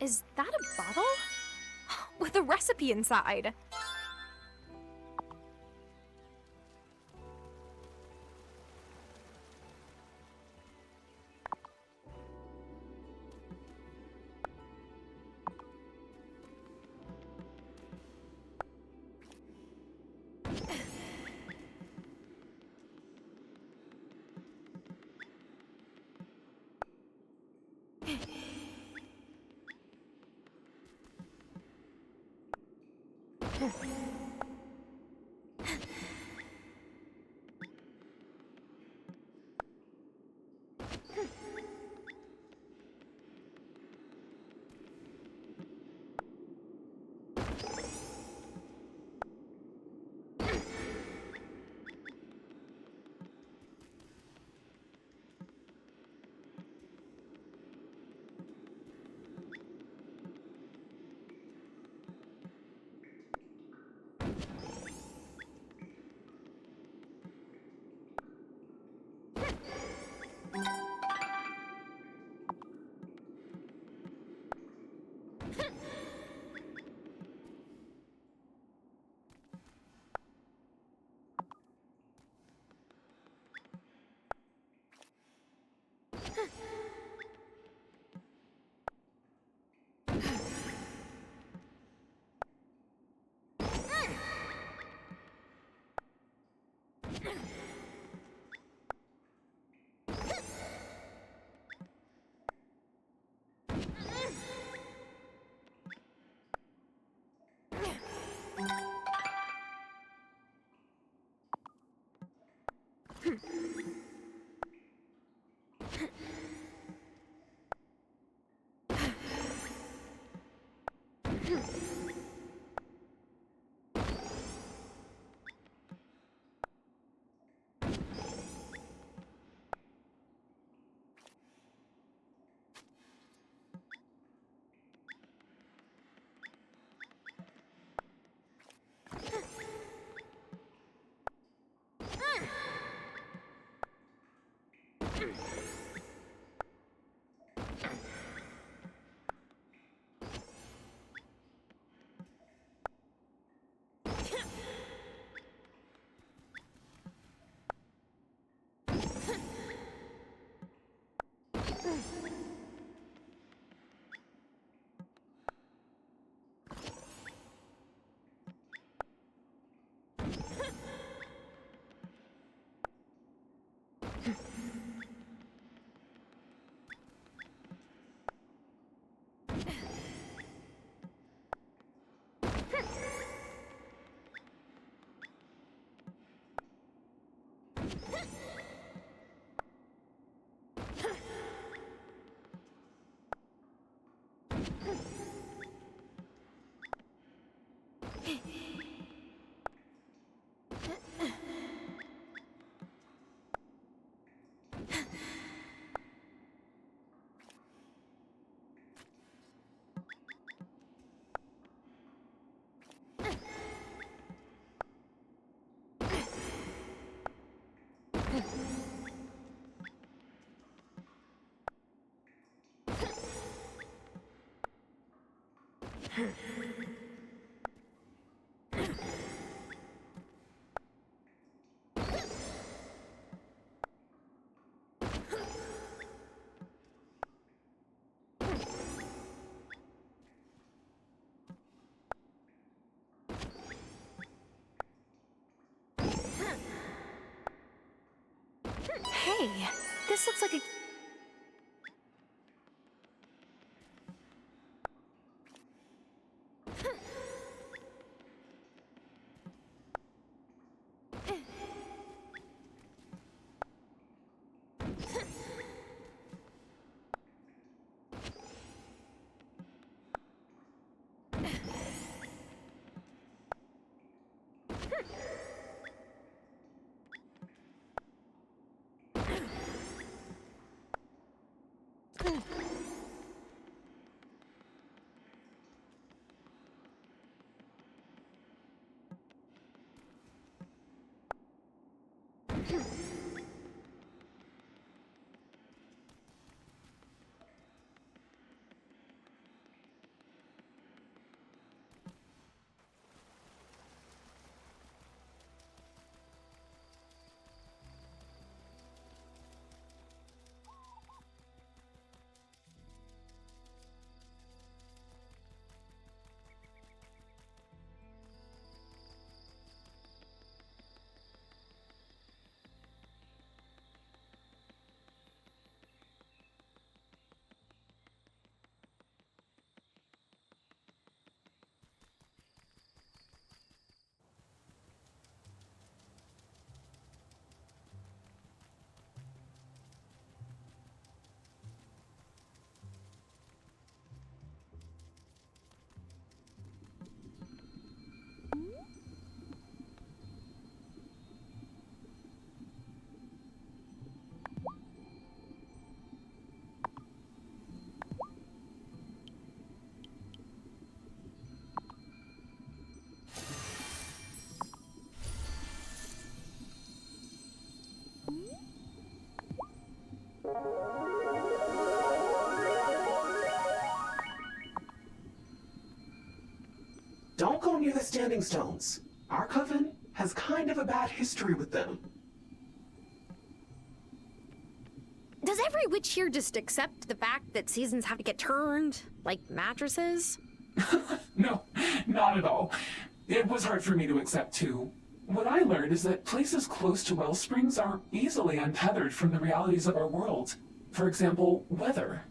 Is that a bottle? With a recipe inside. Hey, this looks like a... Don't go near the standing stones. Our coven has kind of a bad history with them. Does every witch here just accept the fact that seasons have to get turned, like mattresses? No, not at all. It was hard for me to accept too. What I learned is that places close to well springs are easily untethered from the realities of our world. For example, weather.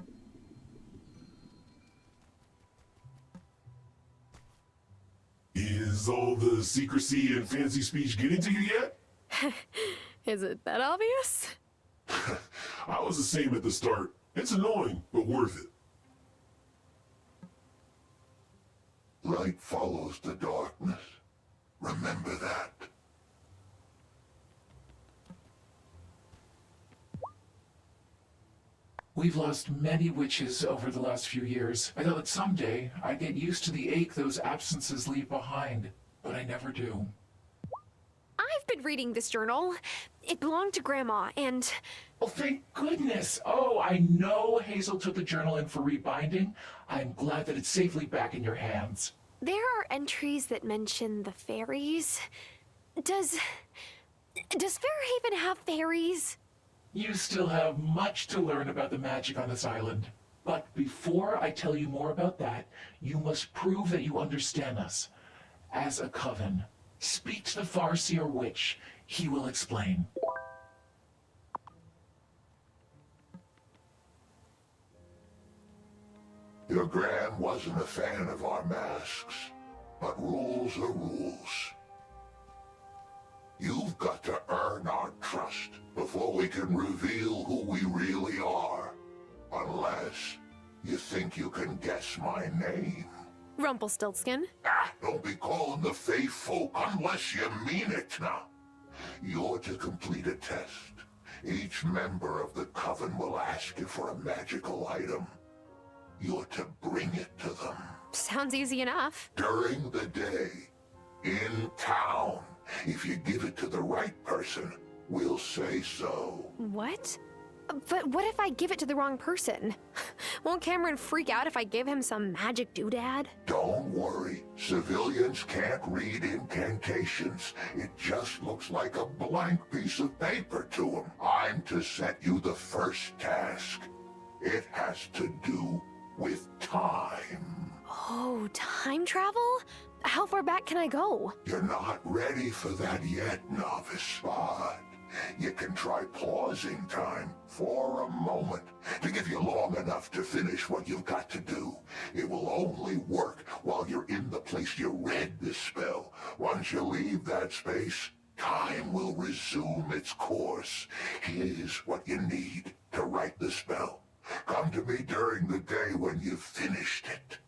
Is all the secrecy and fancy speech getting to you yet? Is it that obvious? I was the same at the start. It's annoying, but worth it. Light follows the darkness. Remember that. We've lost many witches over the last few years. I thought that someday I'd get used to the ache those absences leave behind, but I never do. I've been reading this journal. It belonged to Grandma, and... Oh, thank goodness! Oh, I know Hazel took the journal in for rebinding. I'm glad that it's safely back in your hands. there are entries that mention the fairies. Does Fairhaven have fairies? You still have much to learn about the magic on this island. But before I tell you more about that, you must prove that you understand us. As a coven, speak to the Farseer Witch. He will explain. Your Gran wasn't a fan of our masks, but rules are rules. You've got to earn our trust before we can reveal who we really are. Unless you think you can guess my name. Rumpelstiltskin. Don't be calling the Fae folk unless you mean it now. You're to complete a test. Each member of the coven will ask you for a magical item. You're to bring it to them. Sounds easy enough. During the day, in town. If you give it to the right person, we'll say so. What? But what if I give it to the wrong person? Won't Cameron freak out if I give him some magic doodad? Don't worry. Civilians can't read incantations. It just looks like a blank piece of paper to them. I'm to set you the first task. It has to do with time. Oh, time travel? How far back can I go? You're not ready for that yet, novice, but you can try pausing time for a moment to give you long enough to finish what you've got to do. It will only work while you're in the place you read the spell. Once you leave that space, time will resume its course. Here's what you need to write the spell. Come to me during the day when you've finished it.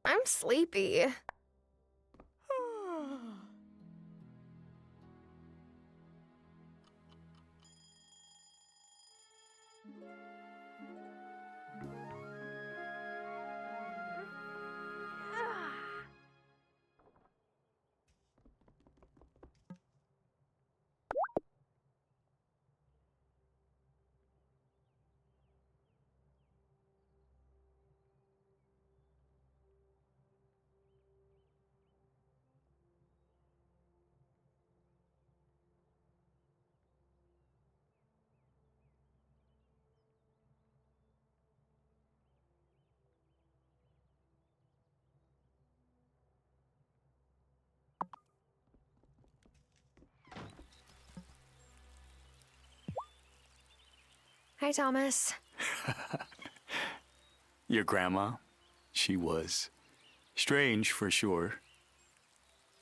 I'm sleepy. Hi, Thomas. Your grandma, she was strange for sure,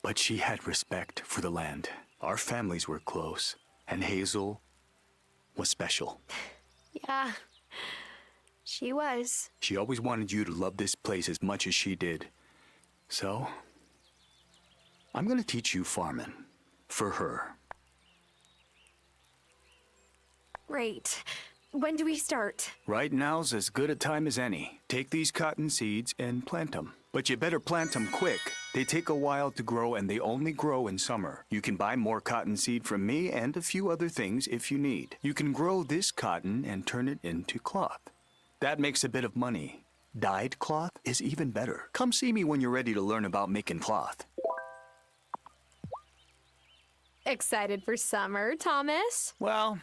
but she had respect for the land. Our families were close, and Hazel was special. Yeah, she was. She always wanted you to love this place as much as she did. So, I'm gonna teach you farming. For her. Great. When do we start? Right now's as good a time as any. Take these cotton seeds and plant them. But you better plant them quick. They take a while to grow and they only grow in summer. You can buy more cotton seed from me and a few other things if you need. You can grow this cotton and turn it into cloth. That makes a bit of money. Dyed cloth is even better. Come see me when you're ready to learn about making cloth. Excited for summer, Thomas? Well,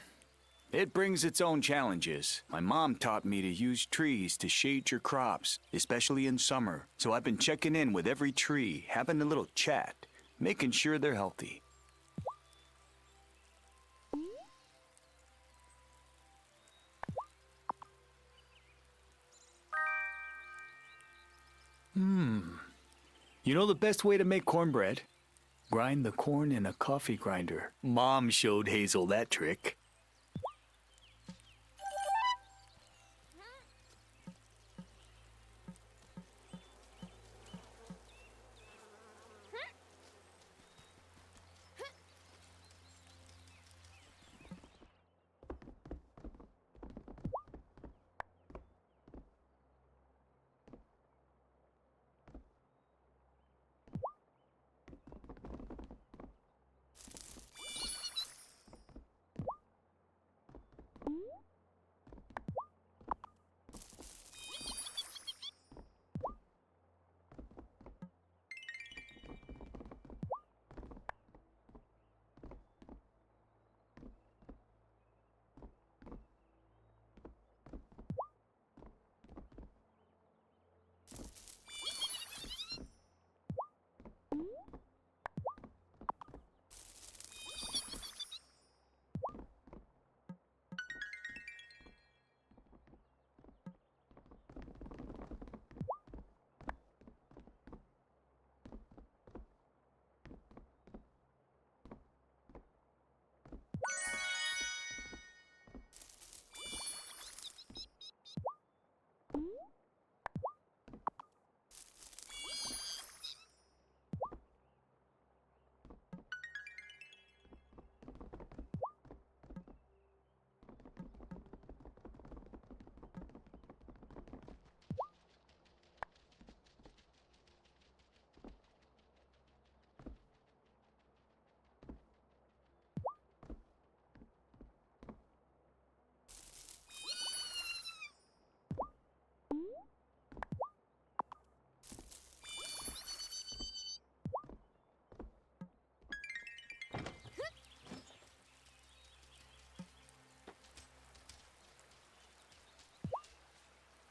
it brings its own challenges. My mom taught me to use trees to shade your crops, especially in summer. So I've been checking in with every tree, having a little chat, making sure they're healthy. You know the best way to make cornbread? Grind the corn in a coffee grinder. Mom showed Hazel that trick.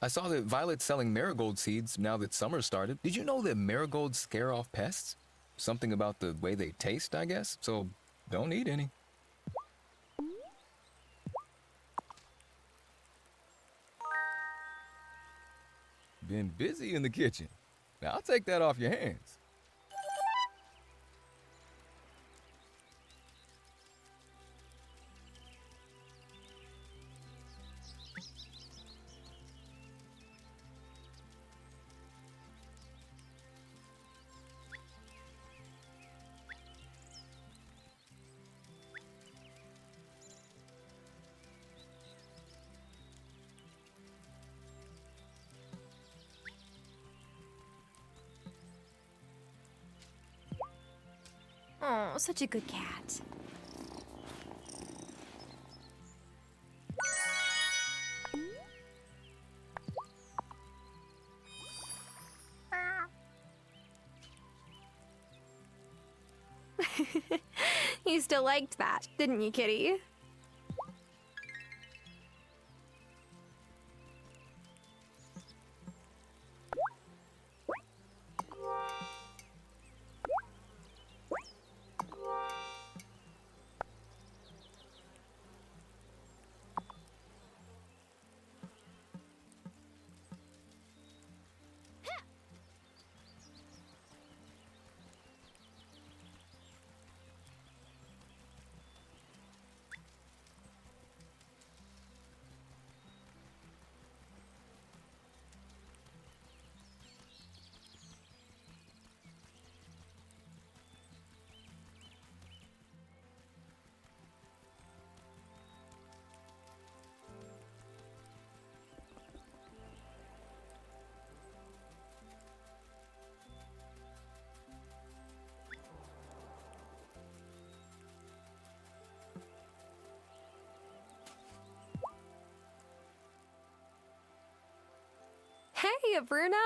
I saw that Violet's selling marigold seeds now that summer started. Did you know that marigolds scare off pests? Something about the way they taste, I guess, so don't eat any. Been busy in the kitchen. Now I'll take that off your hands. Oh, such a good cat. You still liked that, didn't you, kitty? Hey, Bruno.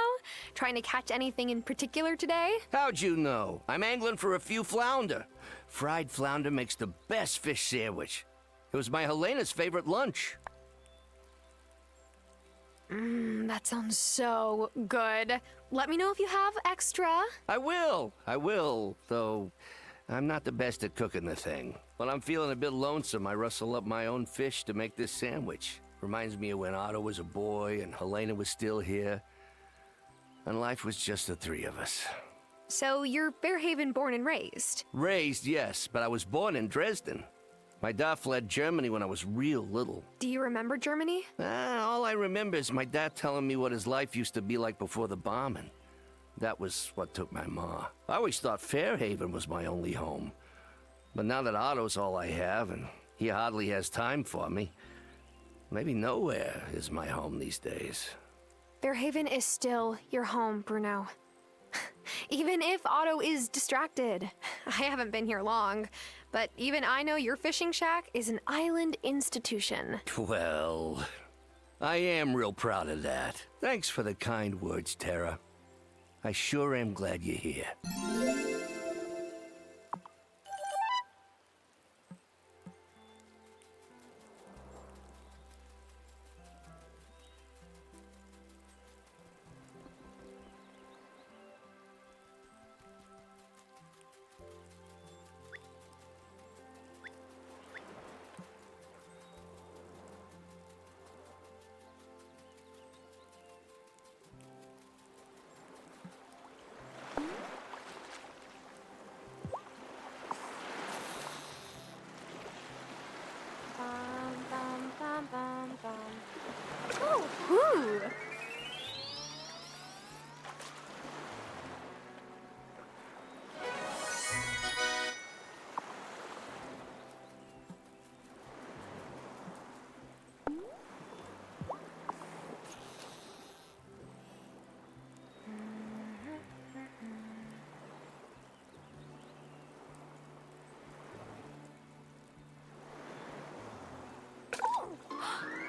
Trying to catch anything in particular today? How'd you know? I'm angling for a few flounder. Fried flounder makes the best fish sandwich. It was my Helena's favorite lunch. That sounds so good. Let me know if you have extra. I will, though I'm not the best at cooking the thing. When I'm feeling a bit lonesome, I rustle up my own fish to make this sandwich. Reminds me of when Otto was a boy and Helena was still here. And life was just the three of us. So you're Fairhaven born and raised? Raised, yes, but I was born in Dresden. My dad fled Germany when I was real little. Do you remember Germany? All I remember is my dad telling me what his life used to be like before the bombing. That was what took my ma. I always thought Fairhaven was my only home. But now that Otto's all I have, and he hardly has time for me, maybe nowhere is my home these days. Fairhaven is still your home, Bruno. Even if Otto is distracted. I haven't been here long, but even I know your fishing shack is an island institution. Well, I am real proud of that. Thanks for the kind words, Tara. I sure am glad you're here. Oh, ooh.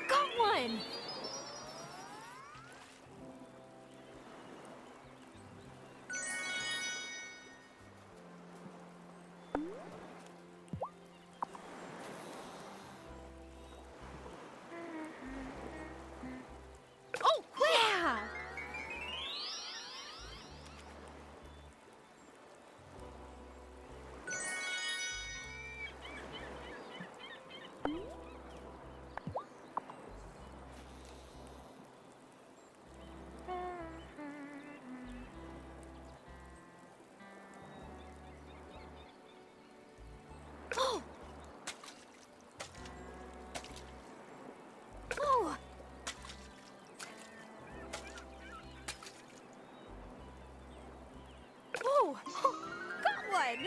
Got one! Oh, yeah! Oh! Oh! Oh! Got one!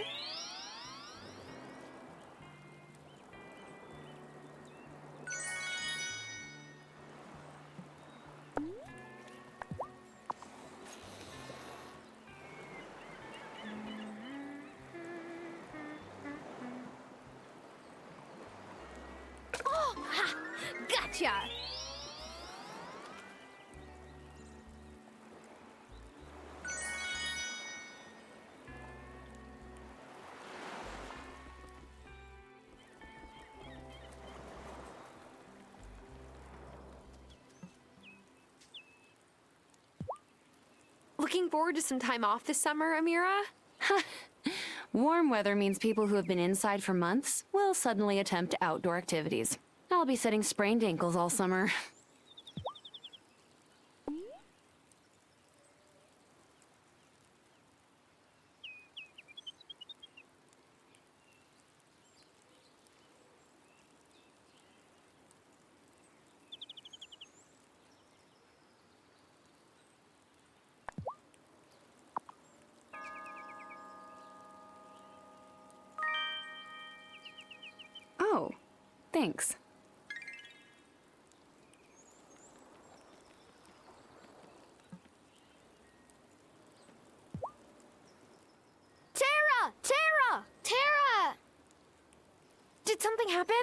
Oh! Ha! Gotcha! Looking forward to some time off this summer, Amira? Warm weather means people who have been inside for months will suddenly attempt outdoor activities. I'll be setting sprained ankles all summer. Oh, thanks. Tara! Tara! Tara! Did something happen?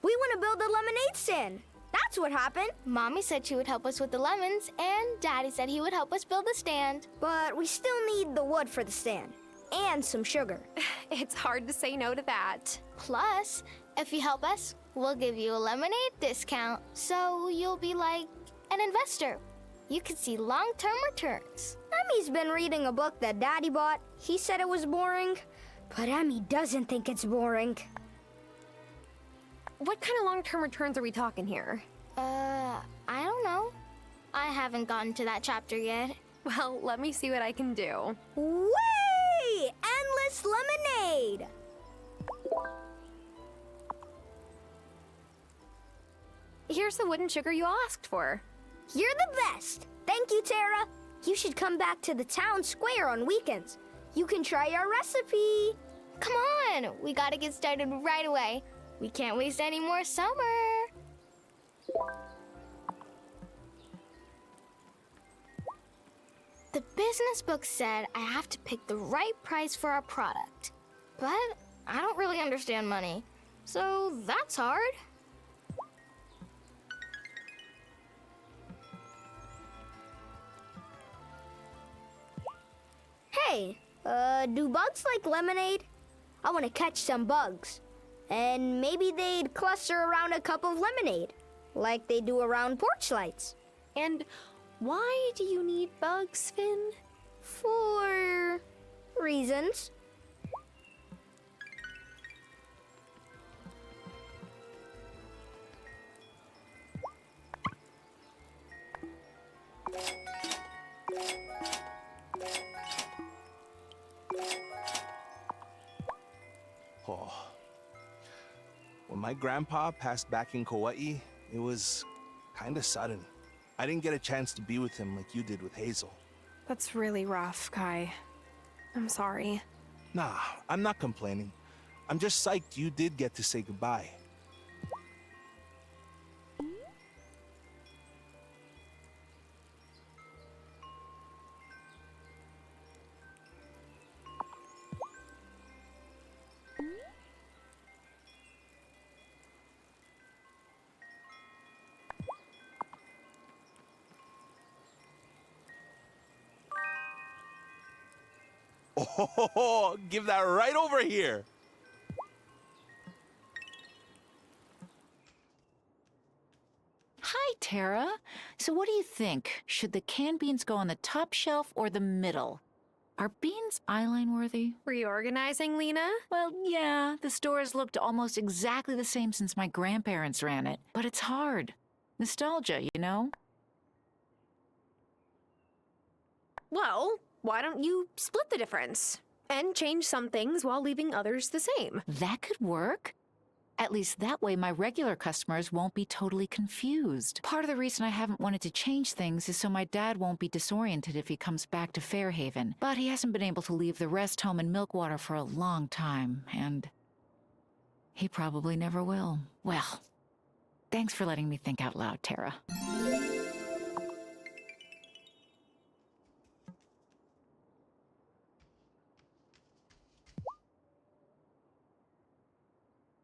We want to build a lemonade stand. That's that's what happened. Mommy said she would help us with the lemons, and Daddy said he would help us build the stand. But we still need the wood for the stand. And some sugar. It's hard to say no to that. Plus, if you help us, we'll give you a lemonade discount. So you'll be like an investor. You could see long-term returns. Emmy's been reading a book that Daddy bought. He said it was boring, but Emmy doesn't think it's boring. What kind of long-term returns are we talking here? I don't know. I haven't gotten to that chapter yet. Well, let me see what I can do. Whee! Endless lemonade! Here's the wood and sugar you all asked for. You're the best! Thank you, Tara. You should come back to the town square on weekends. You can try our recipe. Come on, we gotta get started right away. We can't waste any more summer. The business book said I have to pick the right price for our product. But I don't really understand money, so that's hard. Hey, do bugs like lemonade? I want to catch some bugs. And maybe they'd cluster around a cup of lemonade, like they do around porch lights. And why do you need bugs, Finn? For reasons. Oh. When my grandpa passed back in Kauai, it was kinda sudden. I didn't get a chance to be with him like you did with Hazel. That's really rough, Kai. I'm sorry. Nah, I'm not complaining. I'm just psyched you did get to say goodbye. Oh, give that right over here. Hi, Tara. So what do you think? Should the canned beans go on the top shelf or the middle? Are beans eyeline worthy? Reorganizing, Lena? Well, yeah, the store has looked almost exactly the same since my grandparents ran it. But it's hard. Nostalgia, you know? Well, why don't you split the difference? And change some things while leaving others the same. That could work. At least that way my regular customers won't be totally confused. Part of the reason I haven't wanted to change things is so my dad won't be disoriented if he comes back to Fairhaven. But he hasn't been able to leave the rest home in Milkwater for a long time, and he probably never will. Well, thanks for letting me think out loud, Tara.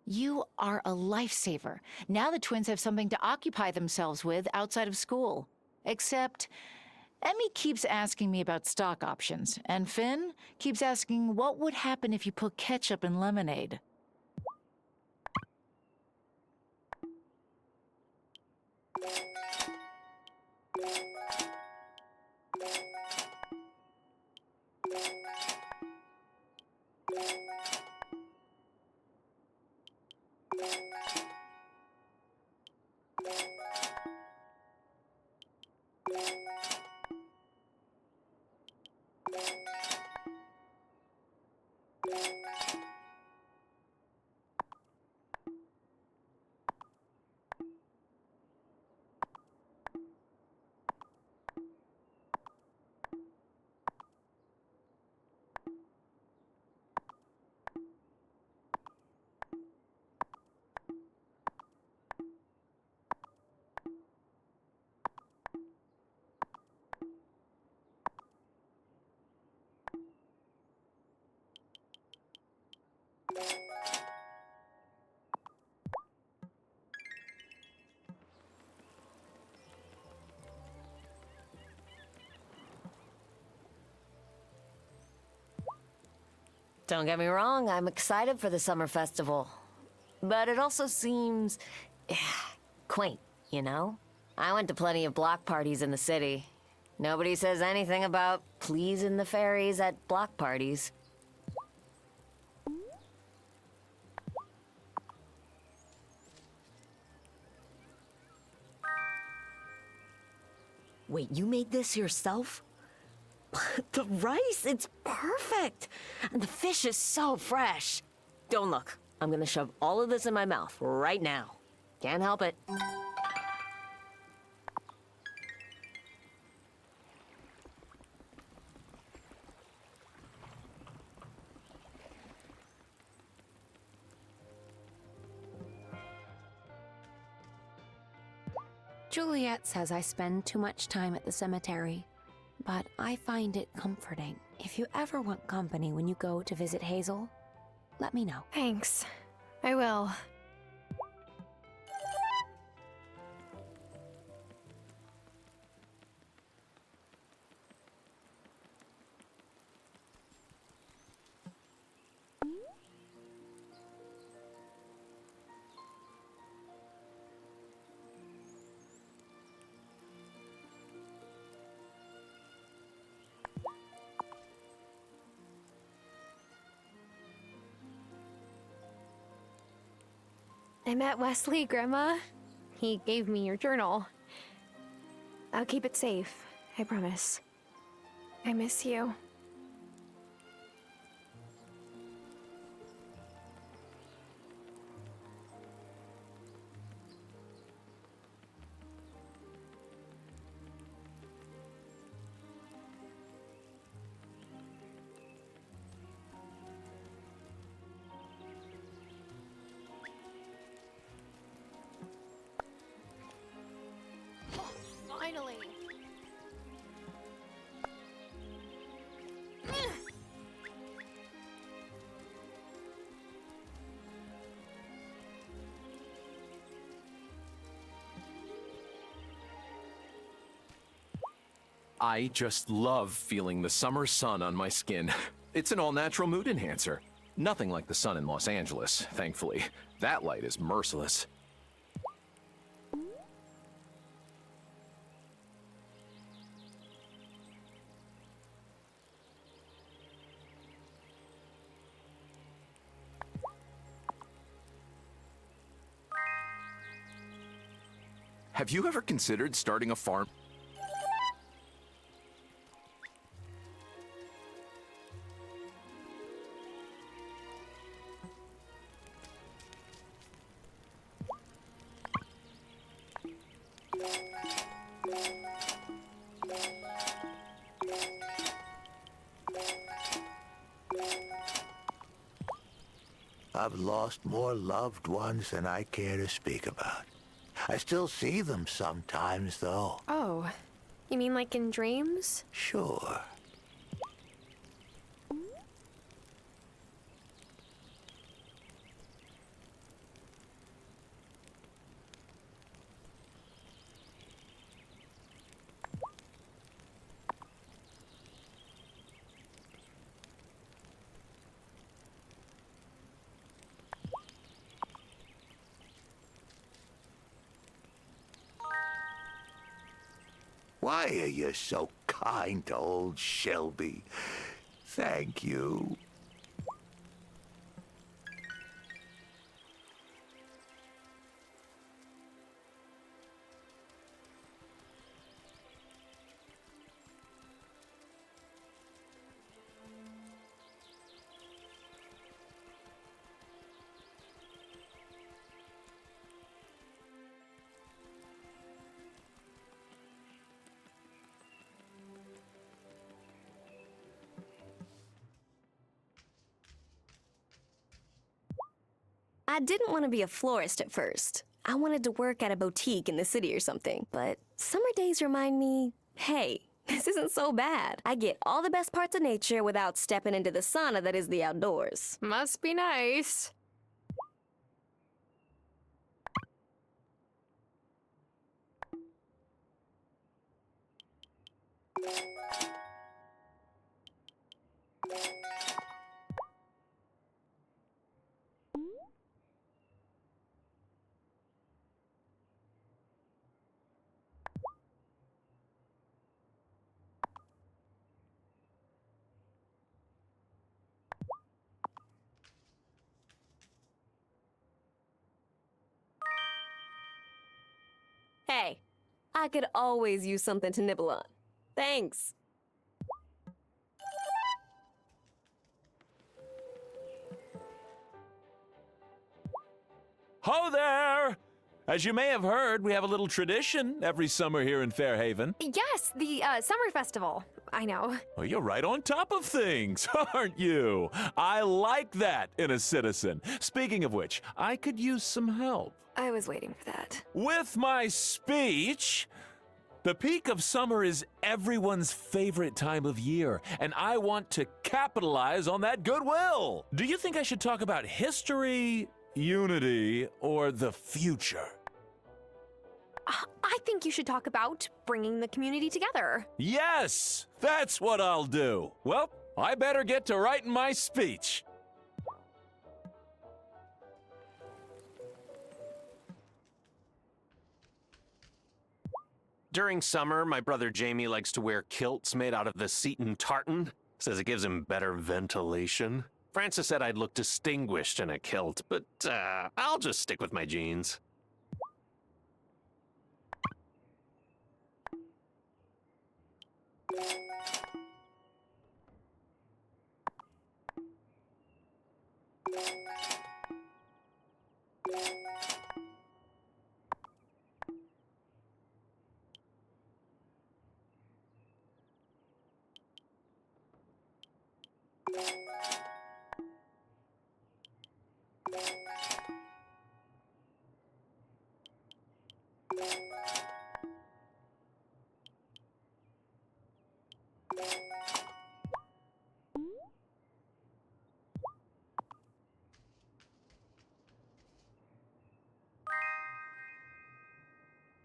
You are a lifesaver. Now the twins have something to occupy themselves with outside of school. Except, Emmy keeps asking me about stock options, and Finn keeps asking what would happen if you put ketchup in lemonade. Don't get me wrong, I'm excited for the summer festival. But it also seems quaint, you know? I went to plenty of block parties in the city. Nobody says anything about pleasing the fairies at block parties. Wait, you made this yourself? The rice, it's perfect! And the fish is so fresh. Don't look. I'm gonna shove all of this in my mouth right now. Can't help it. Juliet says I spend too much time at the cemetery, but I find it comforting. If you ever want company when you go to visit Hazel, let me know. Thanks. I will. I met Wesley, Grandma. He gave me your journal. I'll keep it safe, I promise. I miss you. Finally. I just love feeling the summer sun on my skin. It's an all-natural mood enhancer. Nothing like the sun in Los Angeles, thankfully. That light is merciless. Have you ever considered starting a farm? I've lost more loved ones than I care to speak about. I still see them sometimes, though. Oh, you mean like in dreams? Sure. Why are you so kind to old Shelby? Thank you. I didn't want to be a florist at first. I wanted to work at a boutique in the city or something. But summer days remind me, hey, this isn't so bad. I get all the best parts of nature without stepping into the sauna that is the outdoors. Must be nice. I could always use something to nibble on. Thanks. Ho there! As you may have heard, we have a little tradition every summer here in Fairhaven. Yes, the summer festival. I know. Well, you're right on top of things, aren't you? I like that in a citizen. Speaking of which, I could use some help. I was waiting for that. With my speech, the peak of summer is everyone's favorite time of year, and I want to capitalize on that goodwill. Do you think I should talk about history, unity, or the future? I think you should talk about bringing the community together. Yes, that's what I'll do. Well, I better get to writing my speech. During summer, my brother Jamie likes to wear kilts made out of the Seton tartan. Says it gives him better ventilation. Francis said I'd look distinguished in a kilt, but I'll just stick with my jeans.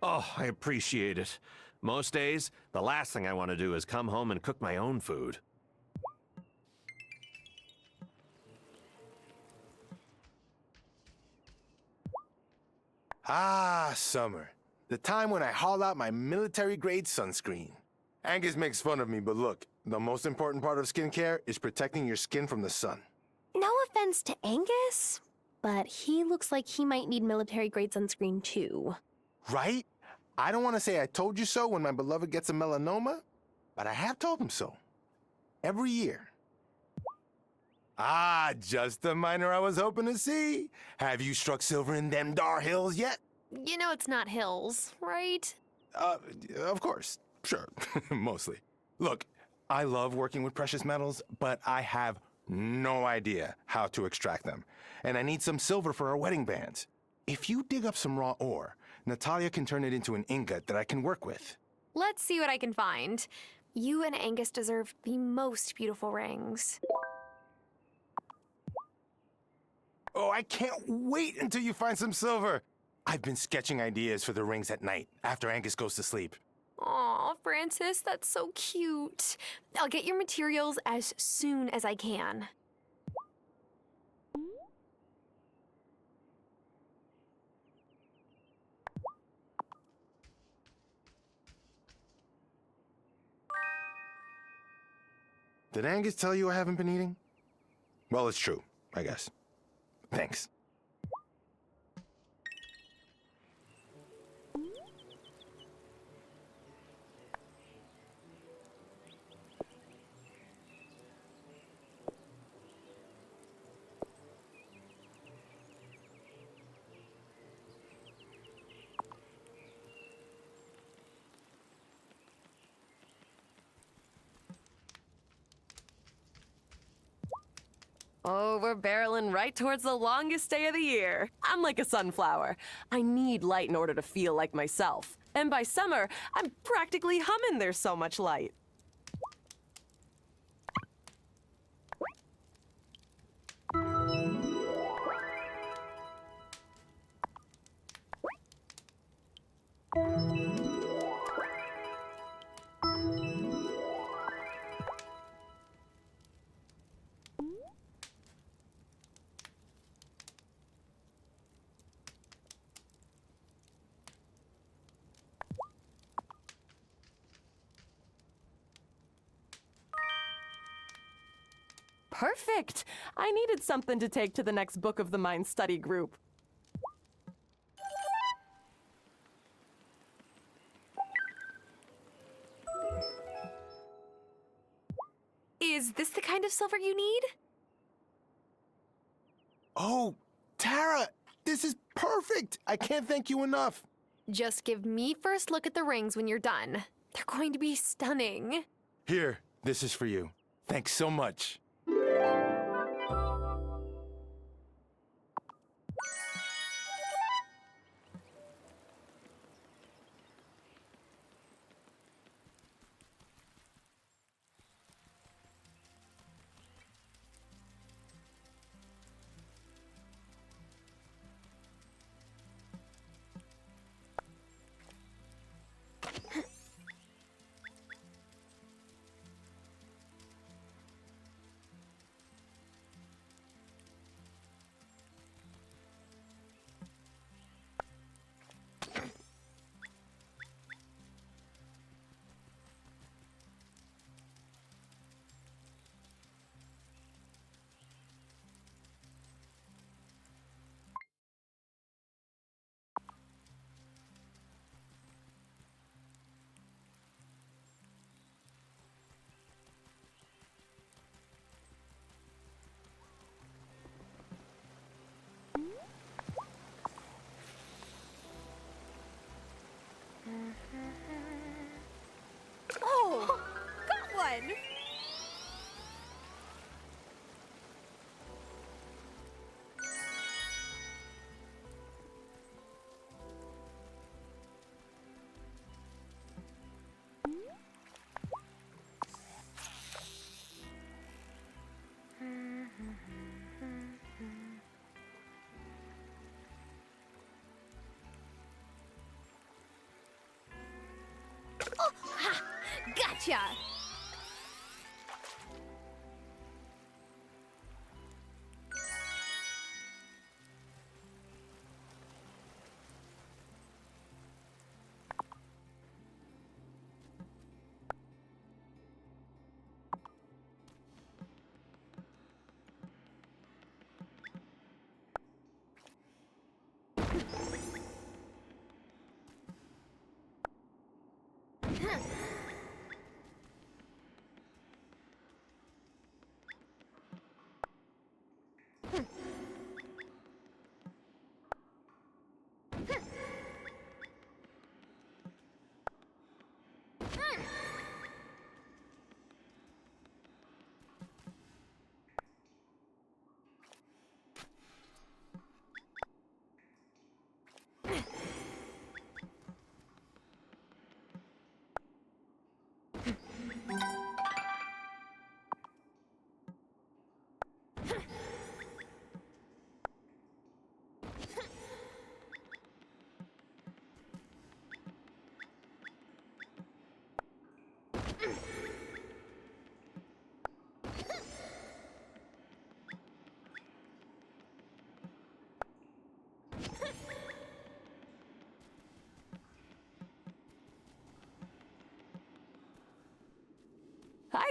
Oh, I appreciate it. Most days, the last thing I want to do is come home and cook my own food. Ah, summer. The time when I haul out my military-grade sunscreen. Angus makes fun of me, but look, the most important part of skincare is protecting your skin from the sun. No offense to Angus, but he looks like he might need military-grade sunscreen too. Right? I don't want to say I told you so when my beloved gets a melanoma, but I have told him so. Every year. Ah, just the miner I was hoping to see. Have you struck silver in them dar hills yet? You know it's not hills, right? Of course. Sure. Mostly. Look, I love working with precious metals, but I have no idea how to extract them. And I need some silver for our wedding bands. If you dig up some raw ore, Natalia can turn it into an ingot that I can work with. Let's see what I can find. You and Angus deserve the most beautiful rings. Oh, I can't wait until you find some silver. I've been sketching ideas for the rings at night, after Angus goes to sleep. Aw, Francis, that's so cute. I'll get your materials as soon as I can. Did Angus tell you I haven't been eating? Well, it's true, I guess. Thanks. Oh, we're barreling right towards the longest day of the year. I'm like a sunflower. I need light in order to feel like myself. And by summer, I'm practically humming there's so much light. Perfect! I needed something to take to the next Book of the Mind study group. this the kind of silver you need? Oh, Tara, this is perfect. I can't thank you enough. Just give me first look at the rings when you're done. They're going to be stunning. Here, this is for you. Thanks so much. Oh, got one! Oh, ha! Gotcha!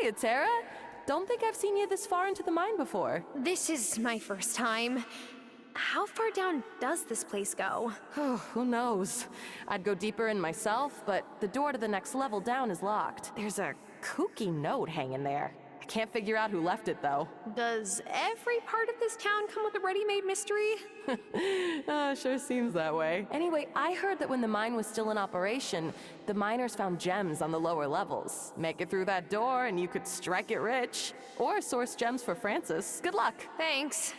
Hiya, Tara. Don't think I've seen you this far into the mine before. This is my first time. How far down does this place go? Oh, who knows? I'd go deeper in myself, but the door to the next level down is locked. There's a kooky note hanging there. I can't figure out who left it, though. Does every part of this town come with a ready-made mystery? Sure seems that way. Anyway, I heard that when the mine was still in operation, the miners found gems on the lower levels. Make it through that door and you could strike it rich. Or source gems for Francis. Good luck. Thanks.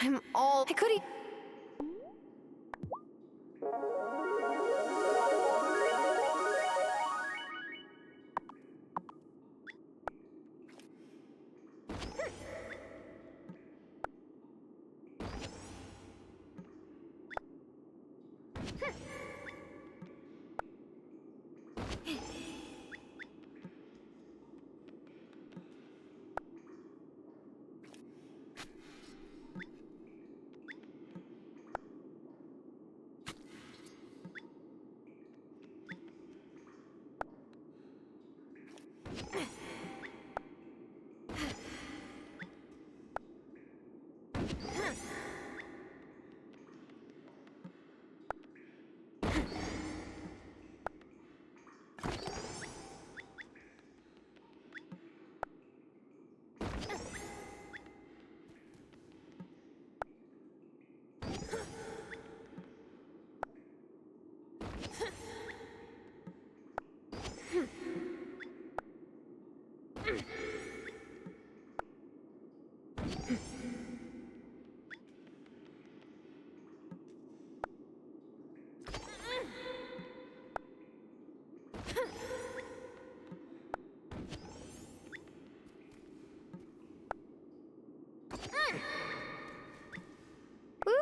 I'm all... I could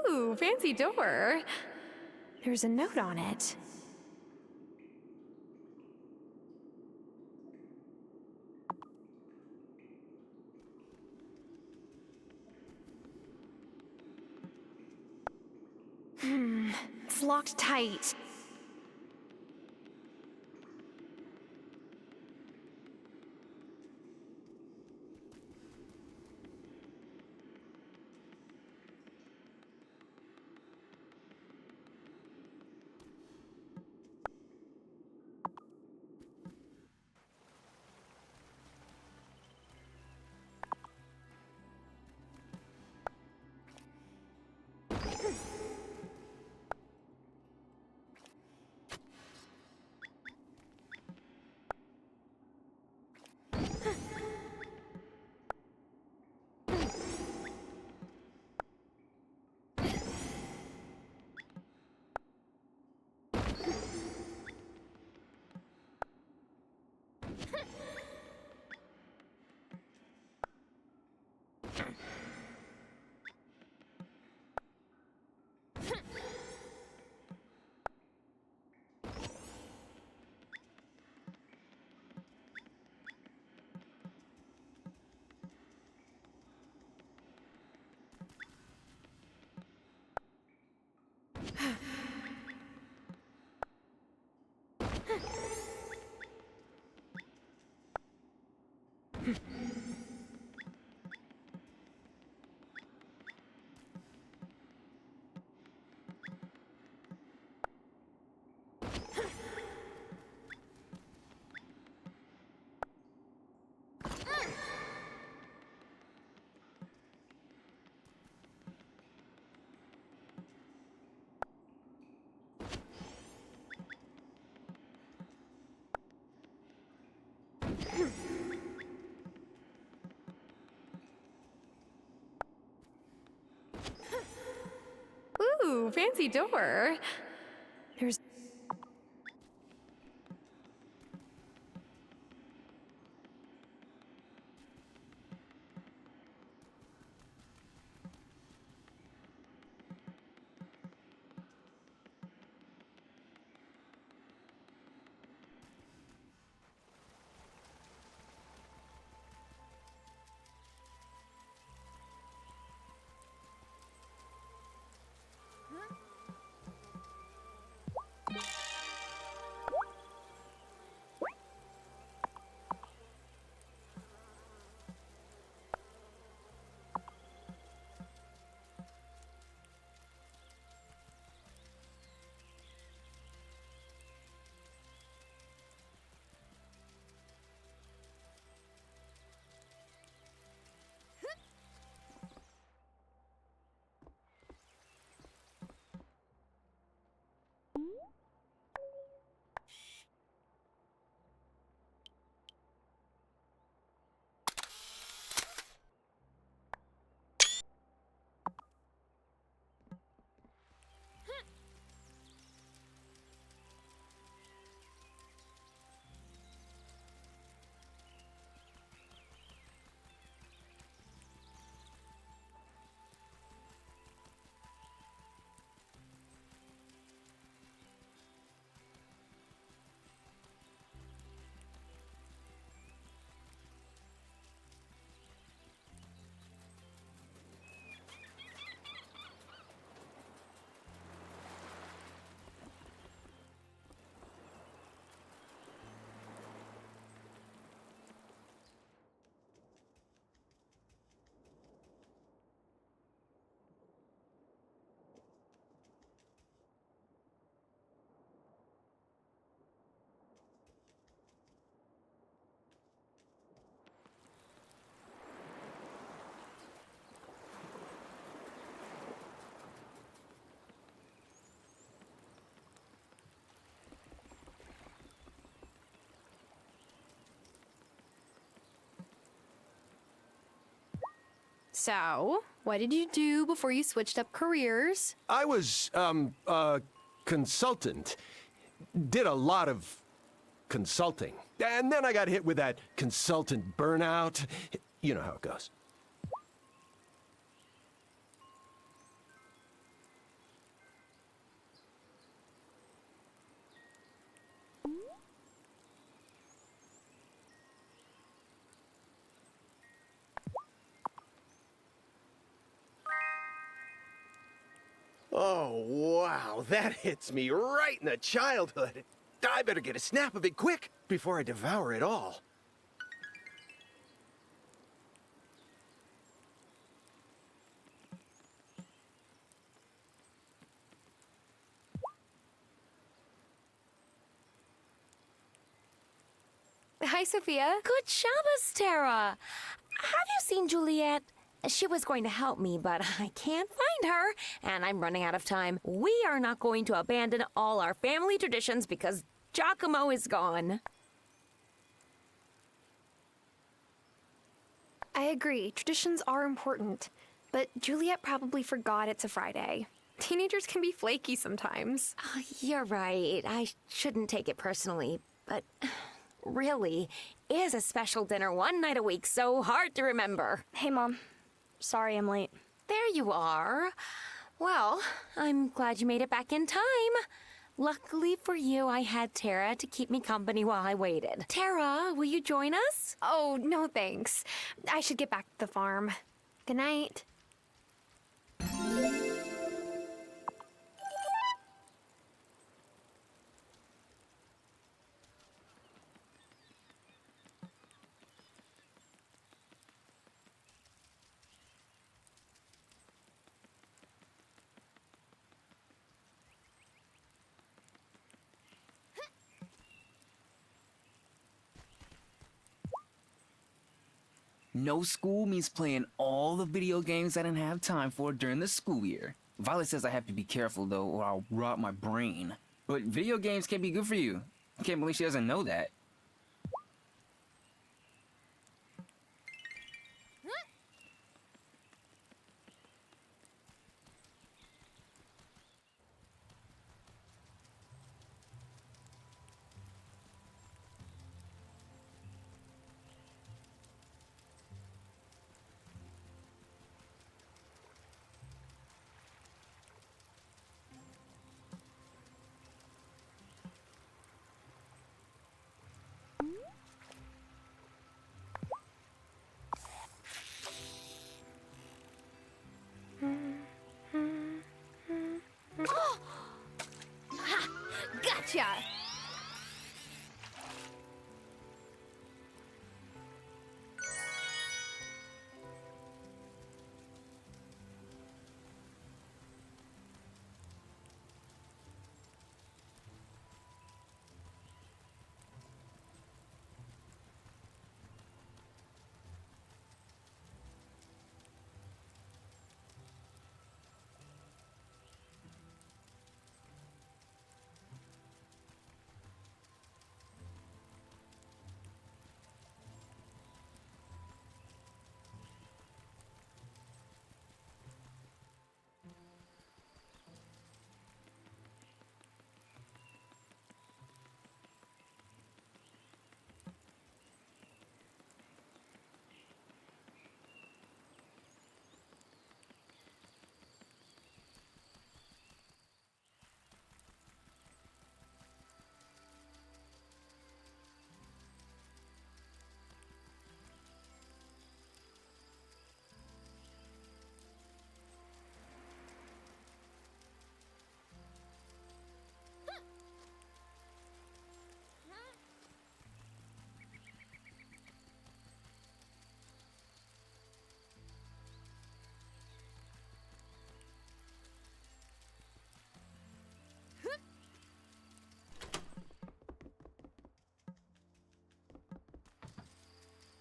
Ooh, fancy door. There's a note on it. It's locked tight. fancy door. There's... So, what did you do before you switched up careers? I was, a consultant. Did a lot of consulting. And then I got hit with that consultant burnout. You know how it goes. Oh, wow, that hits me right in the childhood. I better get a snap of it quick before I devour it all. Hi, Sophia. Good Shabbos, Tara. Have you seen Juliet? She was going to help me, but I can't find her, and I'm running out of time. We are not going to abandon all our family traditions because Giacomo is gone. I agree, traditions are important, but Juliet probably forgot it's a Friday. Teenagers can be flaky sometimes. Oh, you're right. I shouldn't take it personally, but really, it is a special dinner one night a week, so hard to remember. Hey, Mom. Sorry I'm late. There you are. Well, I'm glad you made it back in time. Luckily for you, I had Tara to keep me company while I waited. Tara, will you join us? Oh, no thanks. I should get back to the farm. Good night. No school means playing all the video games I didn't have time for during the school year. Violet says I have to be careful, though, or I'll rot my brain. But video games can be good for you. I can't believe she doesn't know that.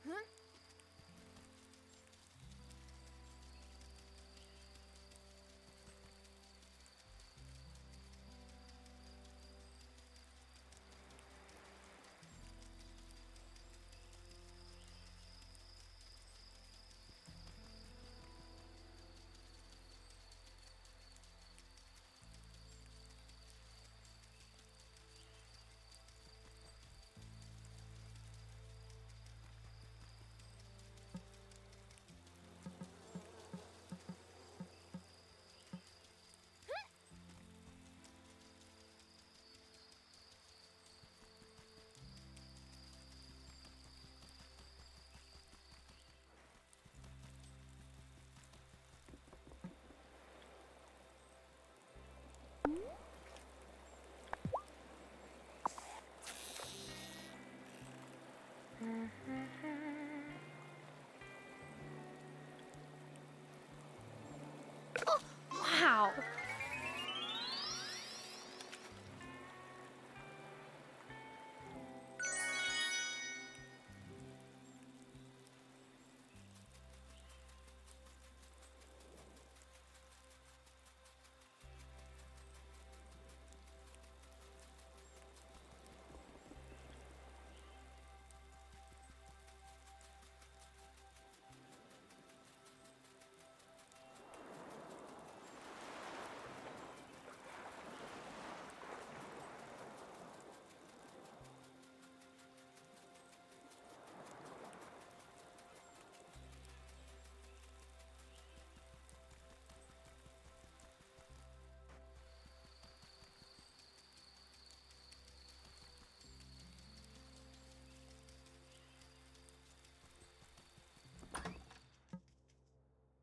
Oh, wow.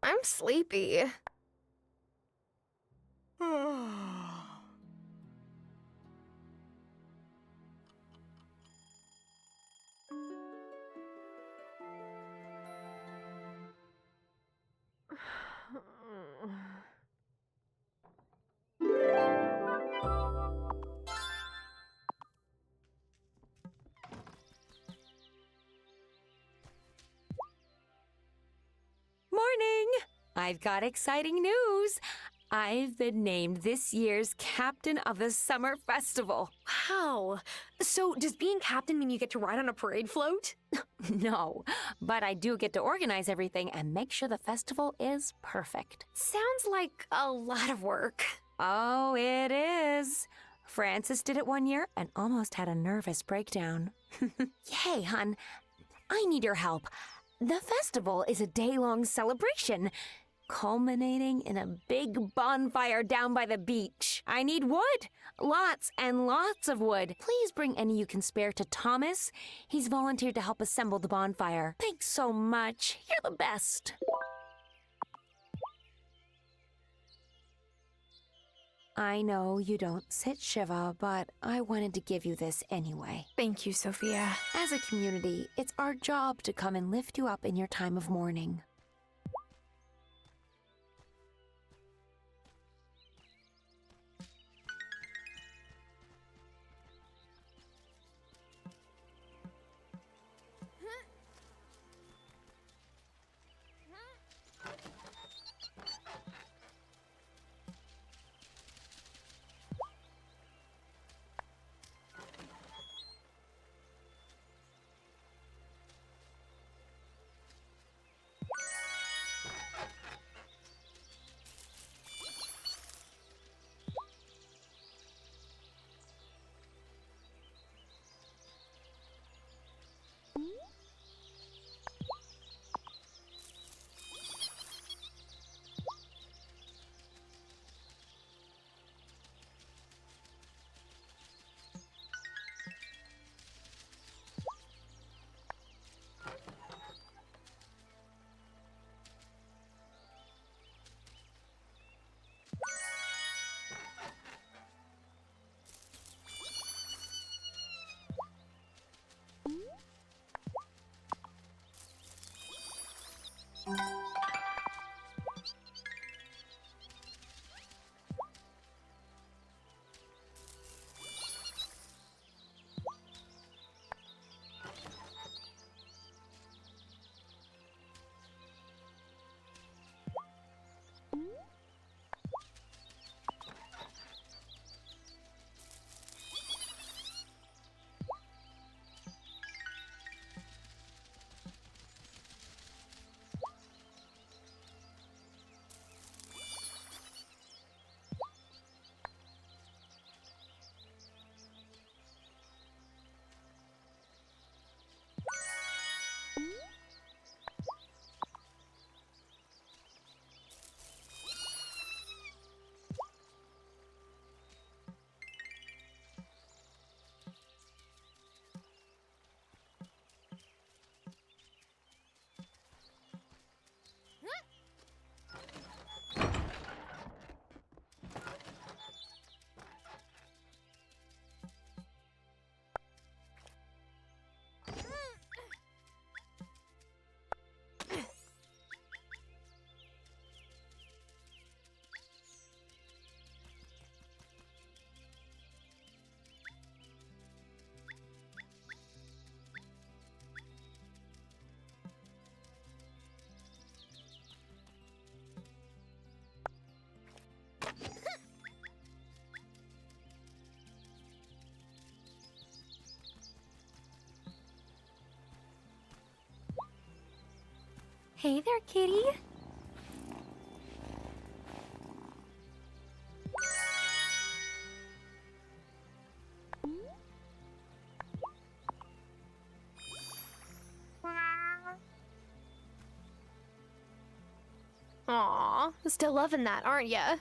I'm sleepy. Morning! I've got exciting news. I've been named this year's captain of the summer festival. Wow. So does being captain mean you get to ride on a parade float? No, but I do get to organize everything and make sure the festival is perfect. Sounds like a lot of work. Oh, it is. Francis did it one year and almost had a nervous breakdown. Hey, hon, I need your help. The festival is a day-long celebration, culminating in a big bonfire down by the beach. I need wood. Lots and lots of wood. Please bring any you can spare to Thomas. He's volunteered to help assemble the bonfire. Thanks so much. You're the best. I know you don't sit Shiva, but I wanted to give you this anyway. Thank you, Sophia. As a community, it's our job to come and lift you up in your time of mourning. Hey there, kitty. Aw, still loving that, aren't ya?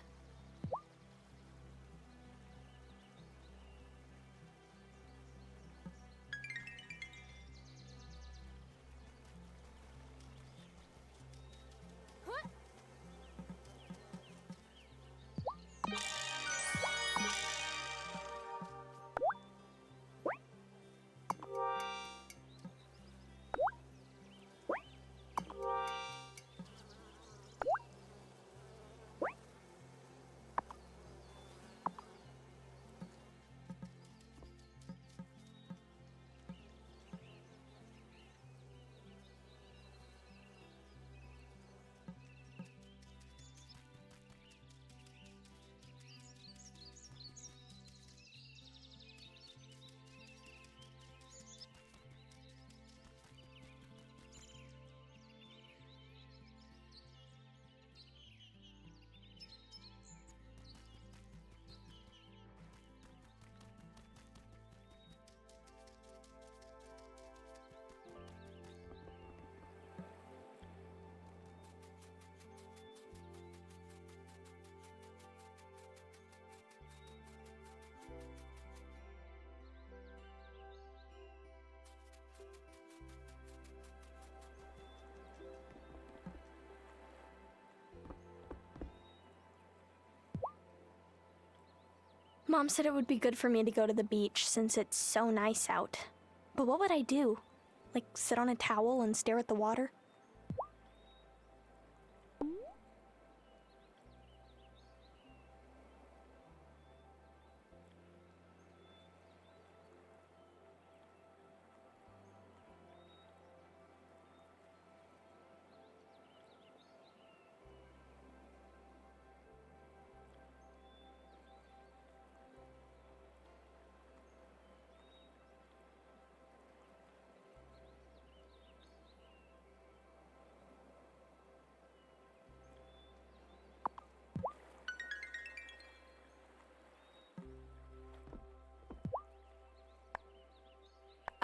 Mom said it would be good for me to go to the beach since it's so nice out. But what would I do? Like sit on a towel and stare at the water?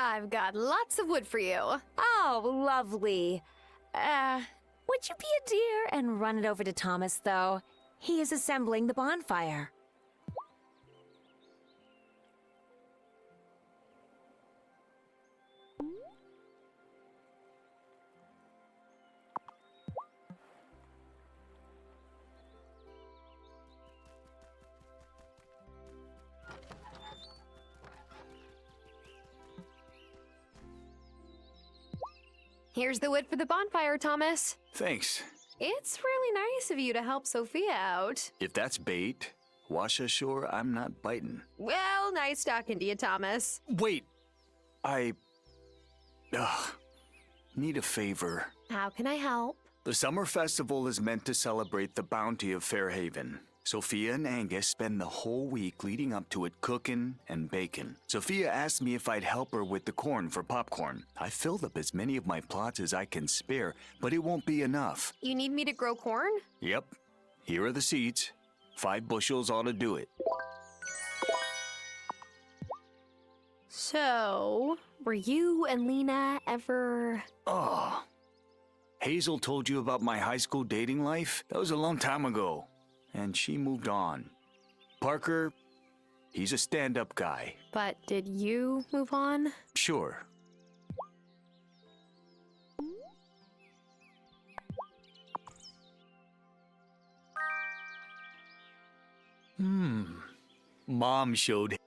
I've got lots of wood for you. Oh, lovely. Would you be a dear and run it over to Thomas, though? He is assembling the bonfire. Here's the wood for the bonfire, Thomas. Thanks. It's really nice of you to help Sophia out. If that's bait, wash ashore, I'm not biting. Well, nice talking to you, Thomas. Wait, I need a favor. How can I help? The summer festival is meant to celebrate the bounty of Fairhaven. Sophia and Angus spend the whole week leading up to it cooking and baking. Sophia asked me if I'd help her with the corn for popcorn. I filled up as many of my plots as I can spare, but it won't be enough. You need me to grow corn? Yep. Here are the seeds. 5 bushels ought to do it. So, were you and Lena ever... Oh. Hazel told you about my high school dating life? That was a long time ago. And she moved on. Parker, he's a stand-up guy. But did you move on? Sure. Mom showed.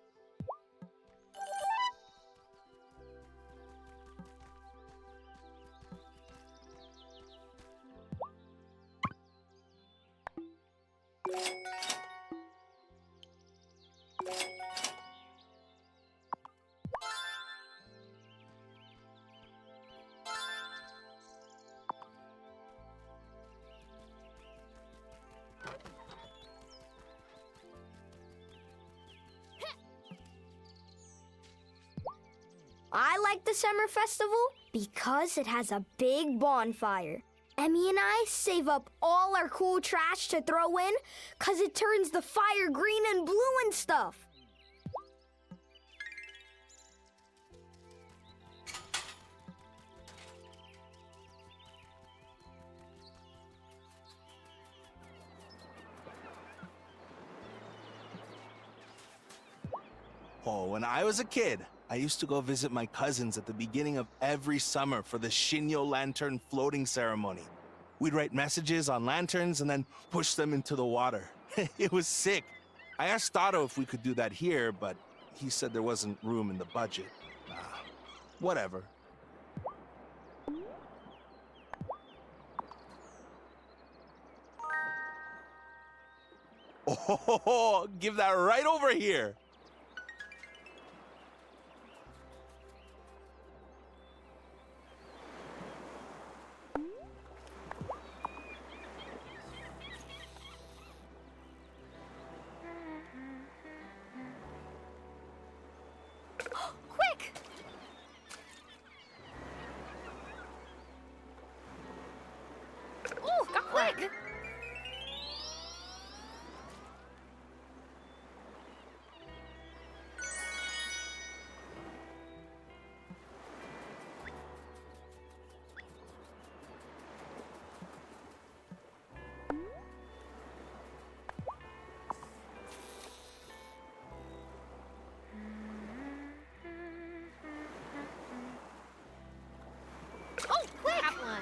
I like the summer festival because it has a big bonfire. Emmy and I save up all our cool trash to throw in, 'cause it turns the fire green and blue and stuff. Oh, when I was a kid, I used to go visit my cousins at the beginning of every summer for the Shinyo Lantern floating ceremony. We'd write messages on lanterns and then push them into the water. It was sick. I asked Otto if we could do that here, but he said there wasn't room in the budget. Whatever. Oh, give that right over here. Quick! Oh, quick! Oh, quick! That one.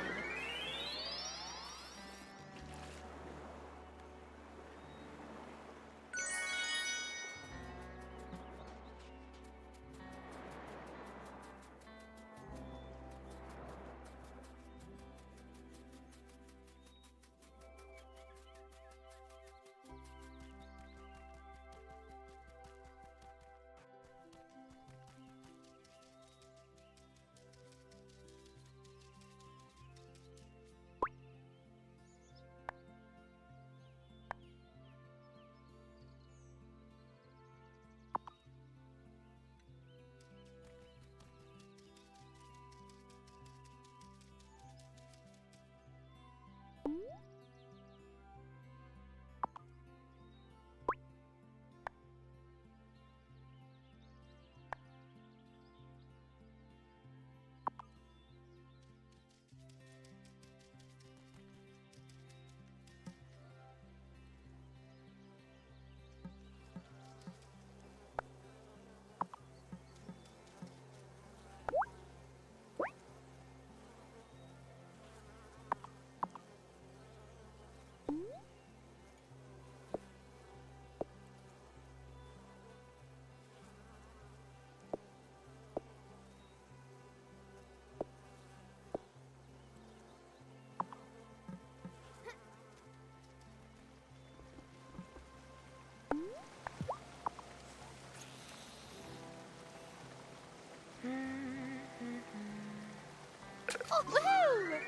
Oh, woohoo!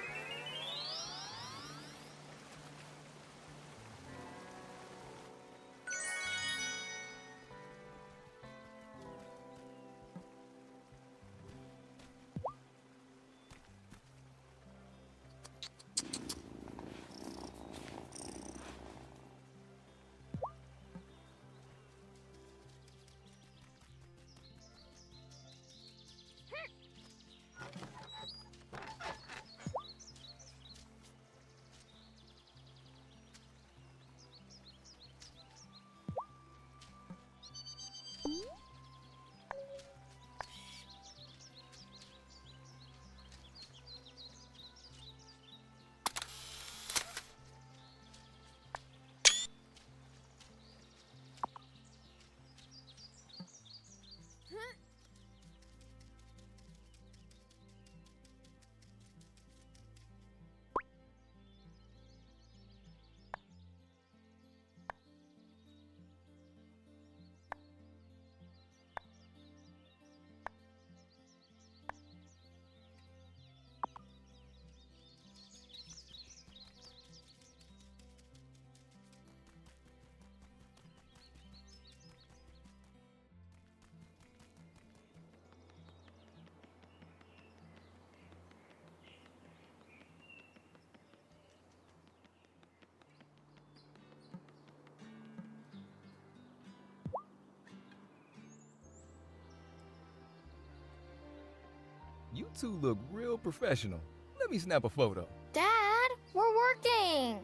You two look real professional. Let me snap a photo. Dad, we're working.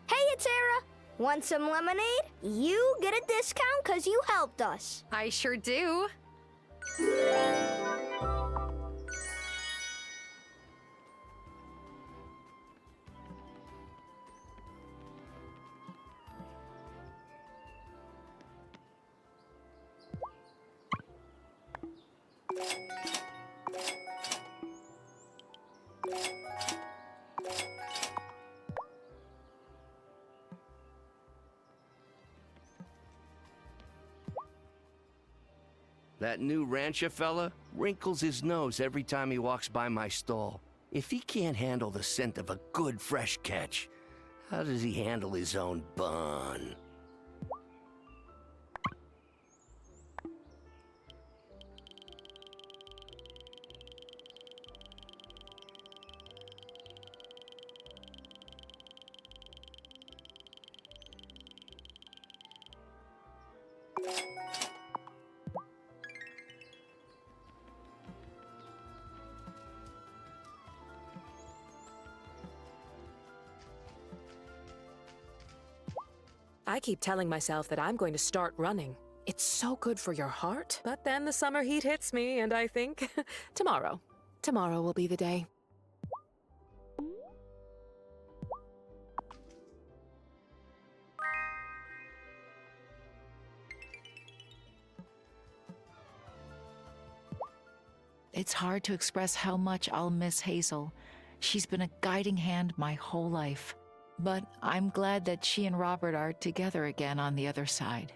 Hey, it's Sarah. Want some lemonade? You get a discount because you helped us. I sure do. That new rancher fella wrinkles his nose every time he walks by my stall. If he can't handle the scent of a good fresh catch, how does he handle his own bun? I keep telling myself that I'm going to start running. It's so good for your heart. But then the summer heat hits me, and I think, tomorrow will be the day. It's hard to express how much I'll miss Hazel. She's been a guiding hand my whole life. But I'm glad that she and Robert are together again on the other side.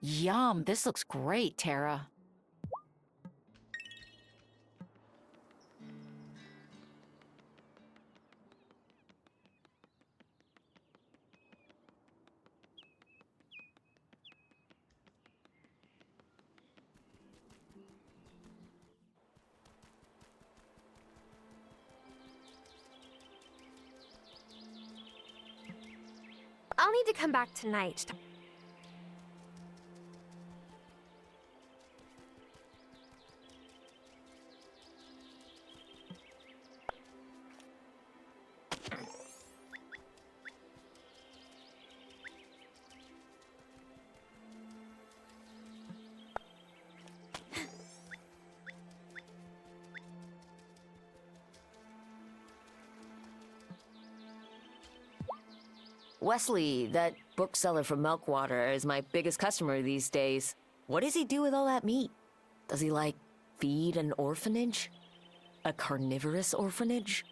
Yum, this looks great, Tara. I'll need to come back tonight. Wesley, that bookseller from Milkwater, is my biggest customer these days. What does he do with all that meat? Does he, like, feed an orphanage? A carnivorous orphanage?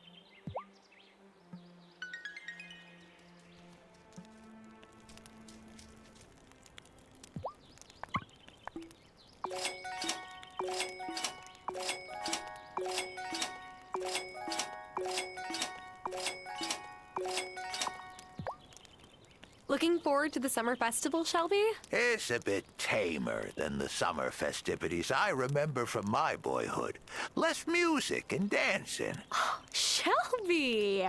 Looking forward to the summer festival, Shelby? It's a bit tamer than the summer festivities I remember from my boyhood. Less music and dancing. Shelby!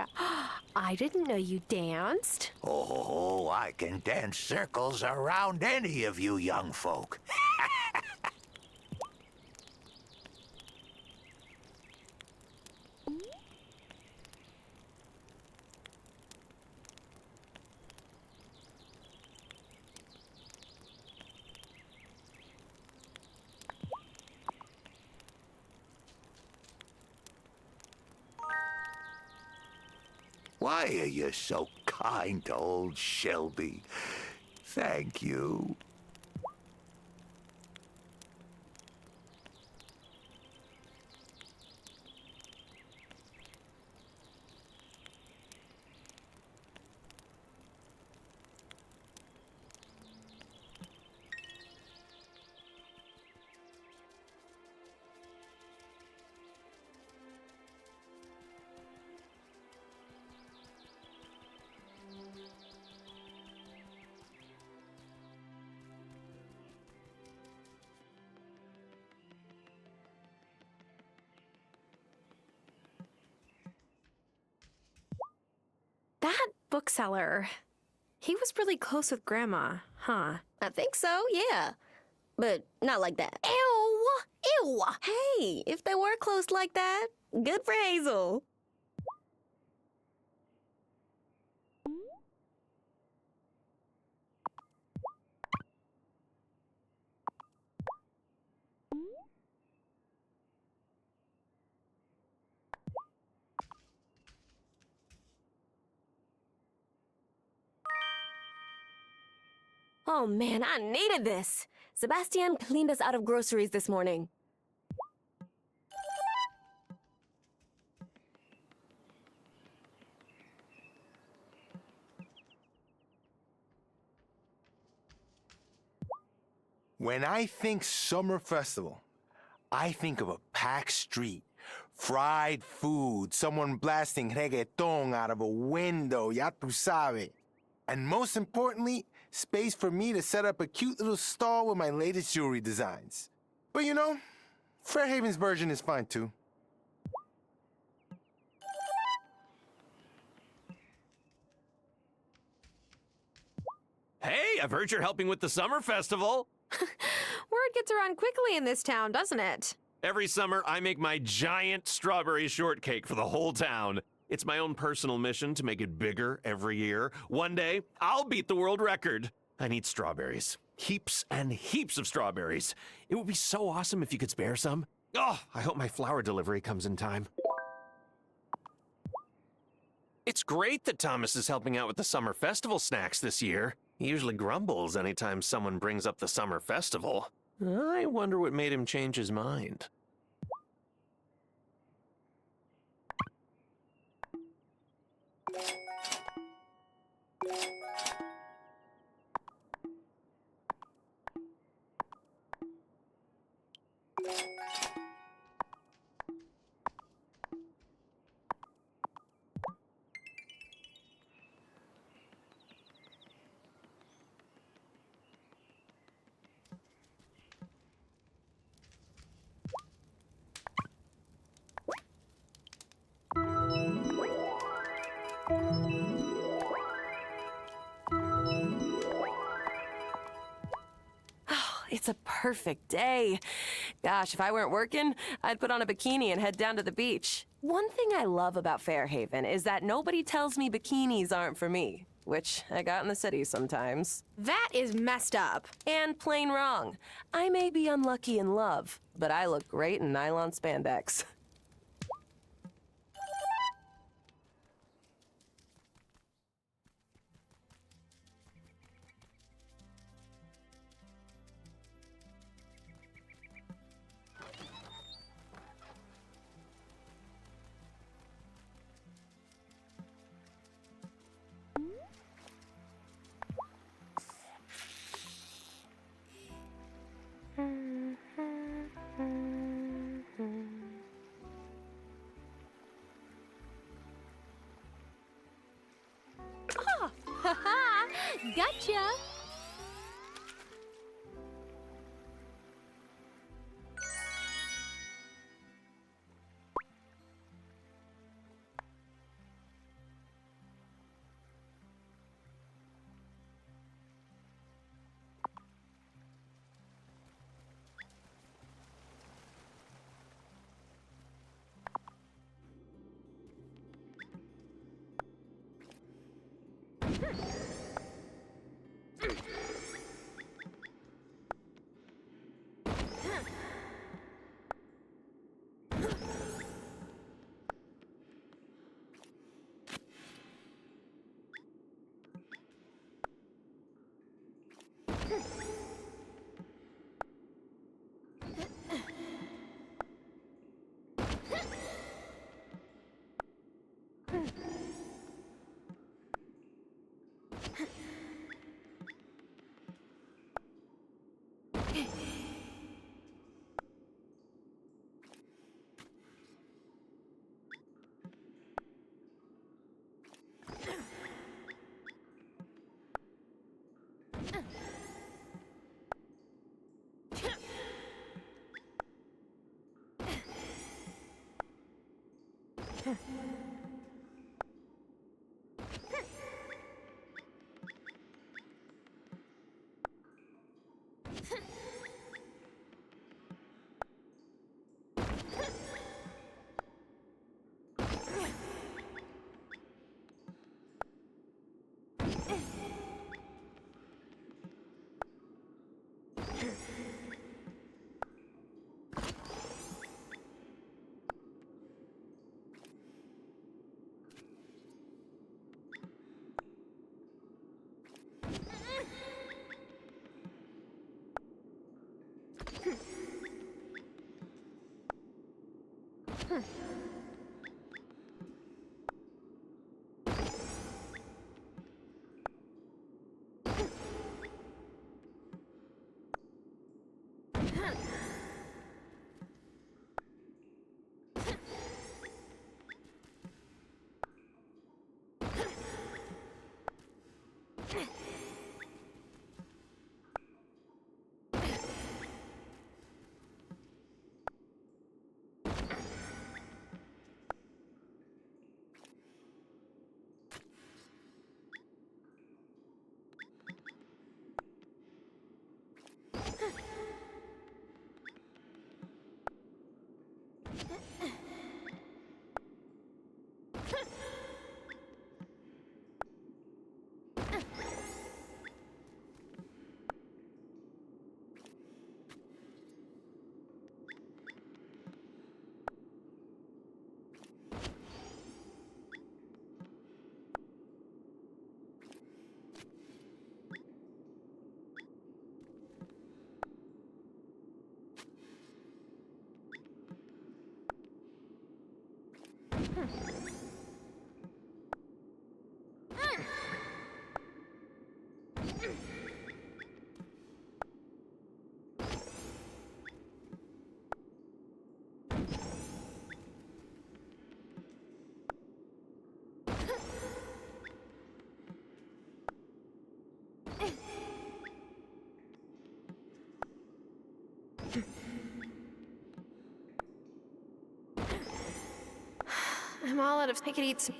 I didn't know you danced. Oh, I can dance circles around any of you young folk. Why are you so kind to old Shelby? Thank you. bookseller. He was really close with Grandma, huh? I think so, yeah. But not like that. Ew! Ew! Hey, if they were close like that, good for Hazel. Oh man, I needed this. Sebastian cleaned us out of groceries this morning. When I think summer festival, I think of a packed street, fried food, someone blasting reggaeton out of a window, ya tu sabe. And most importantly, space for me to set up a cute little stall with my latest jewelry designs. But you know, Fairhaven's version is fine too. Hey, I've heard you're helping with the summer festival. Word gets around quickly in this town, doesn't it? Every summer, I make my giant strawberry shortcake for the whole town. It's my own personal mission to make it bigger every year. One day, I'll beat the world record. I need strawberries. Heaps and heaps of strawberries. It would be so awesome if you could spare some. Oh, I hope my flower delivery comes in time. It's great that Thomas is helping out with the summer festival snacks this year. He usually grumbles anytime someone brings up the summer festival. I wonder what made him change his mind. It's a perfect day. Gosh, if I weren't working, I'd put on a bikini and head down to the beach. One thing I love about Fairhaven is that nobody tells me bikinis aren't for me, which I got in the city sometimes. That is messed up. And plain wrong. I may be unlucky in love, but I look great in nylon spandex. Oh, haha, gotcha. I'm all out of. I could eat some.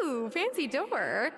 Ooh, fancy door.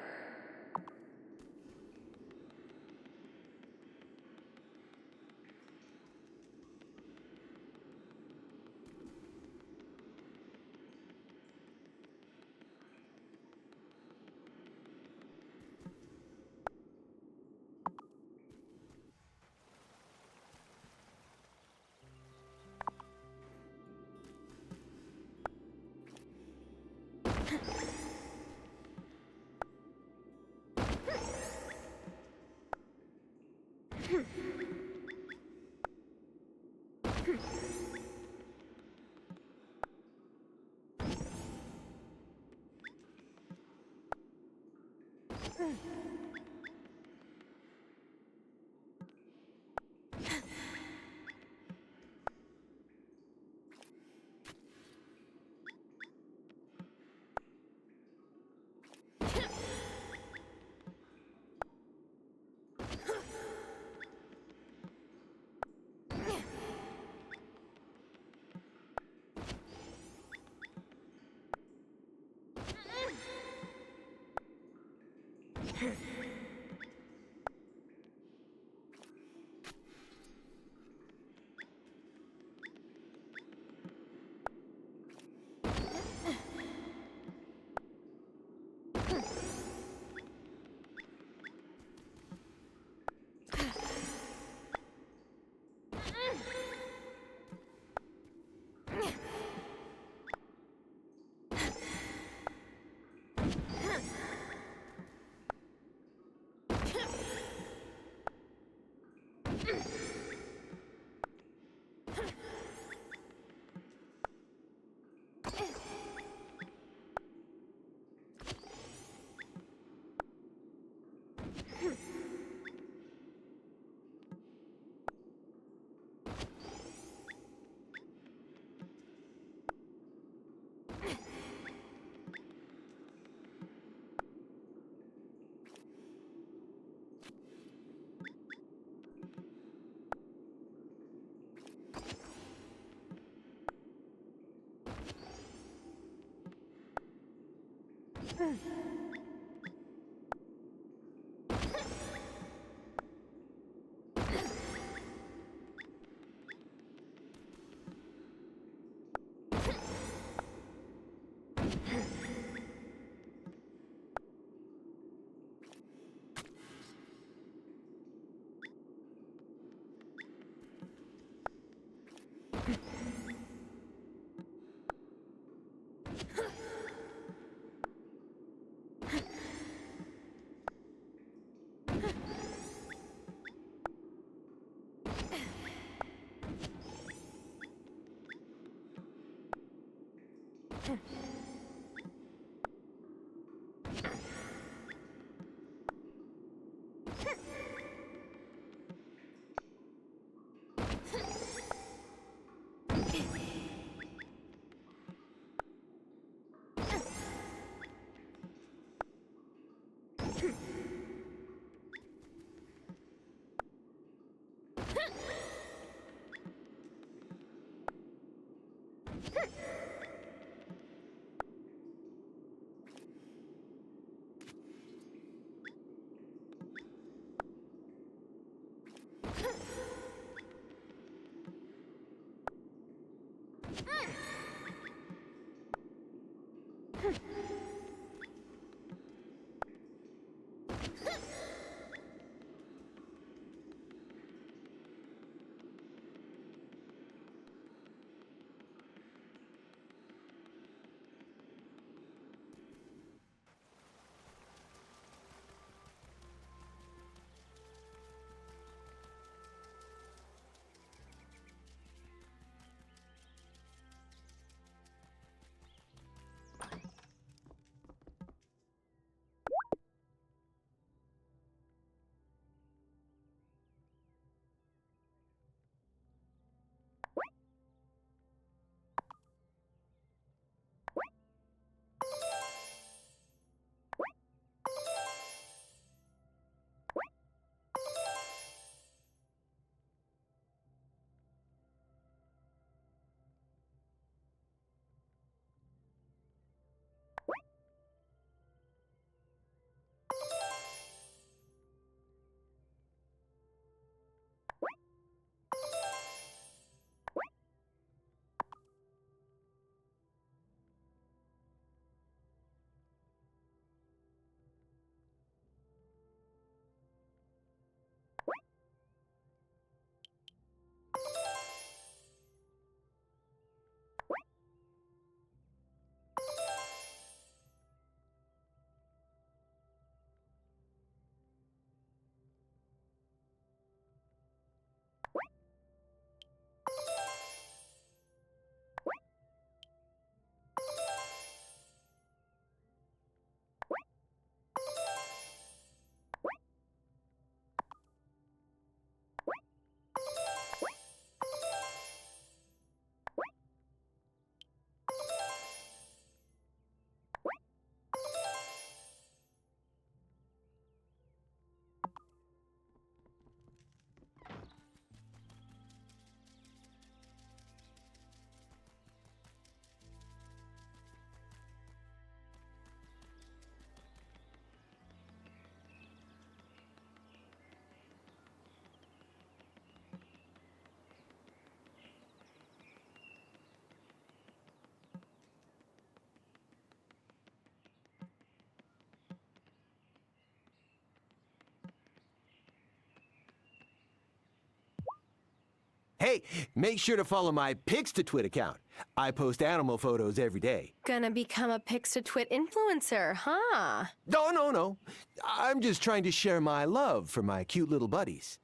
Hey, make sure to follow my Pics2Twit account. I post animal photos every day. Gonna become a Pics2Twit influencer, huh? No. I'm just trying to share my love for my cute little buddies.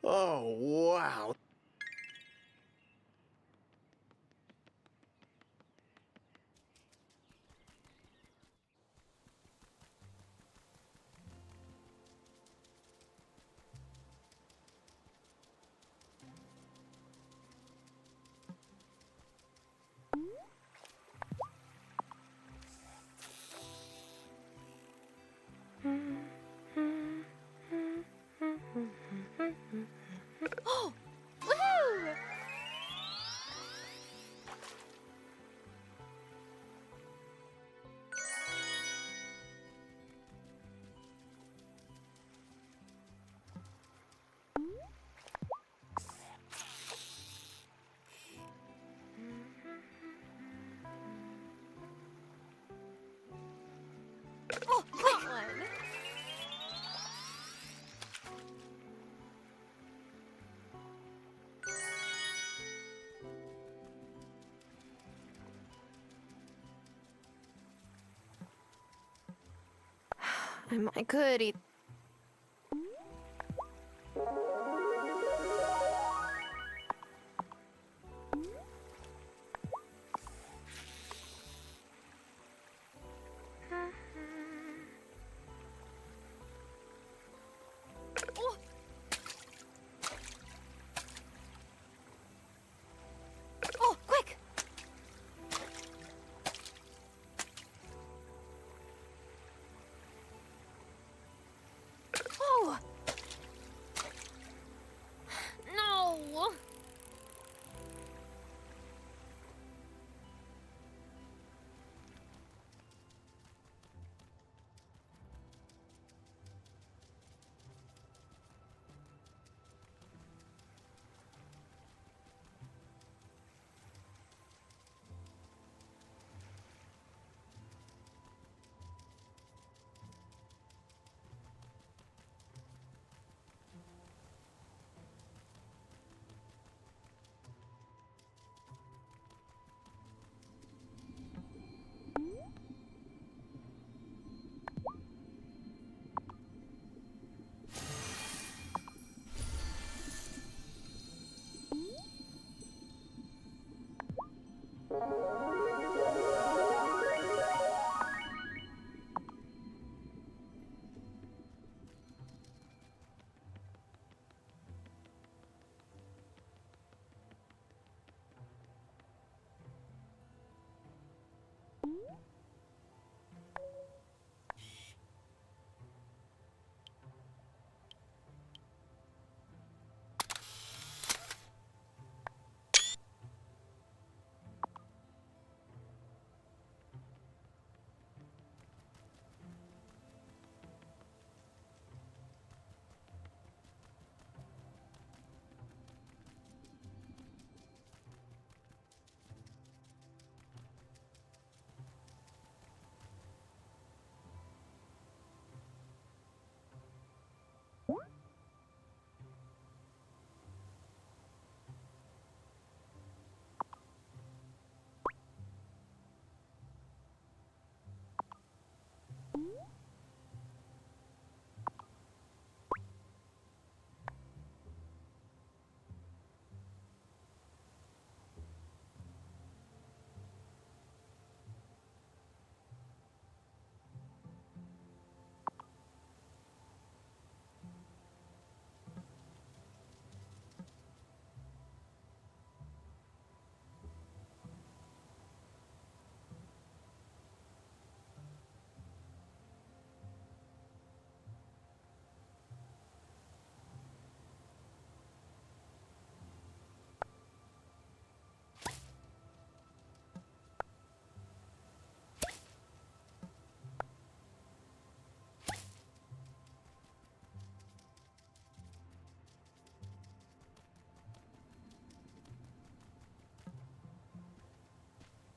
Oh, wow. Oh, I could eat. Oh, quick! Oh! No!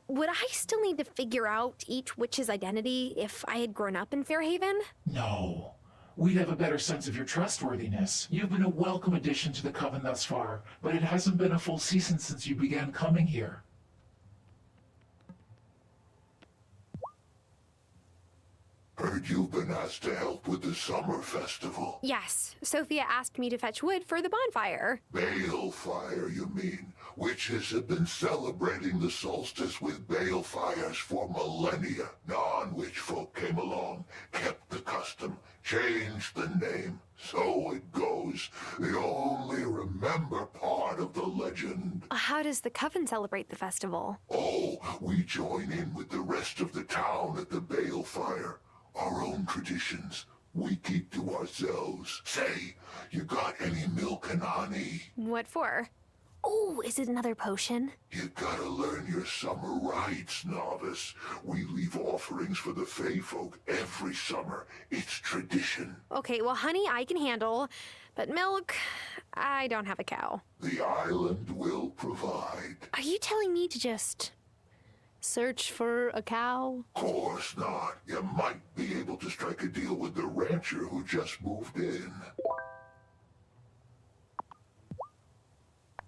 Would I still need to figure out each witch's identity if I had grown up in Fairhaven? No. We'd have a better sense of your trustworthiness. You've been a welcome addition to the Coven thus far, but it hasn't been a full season since you began coming here. Heard you've been asked to help with the summer festival. Yes, Sophia asked me to fetch wood for the bonfire. Balefire, you mean? Witches have been celebrating the solstice with balefires for millennia. Non-witch folk came along, kept the custom, changed the name. So it goes. They only remember part of the legend. How does the Coven celebrate the festival? Oh, we join in with the rest of the town at the balefire. Our own traditions, we keep to ourselves. Say, you got any milk and honey? What for? Oh, is it another potion? You gotta learn your summer rites, novice. We leave offerings for the Fae folk every summer. It's tradition. Okay, well, honey, I can handle, but milk, I don't have a cow. The island will provide. Are you telling me to just search for a cow? Course not. You might be able to strike a deal with the rancher who just moved in.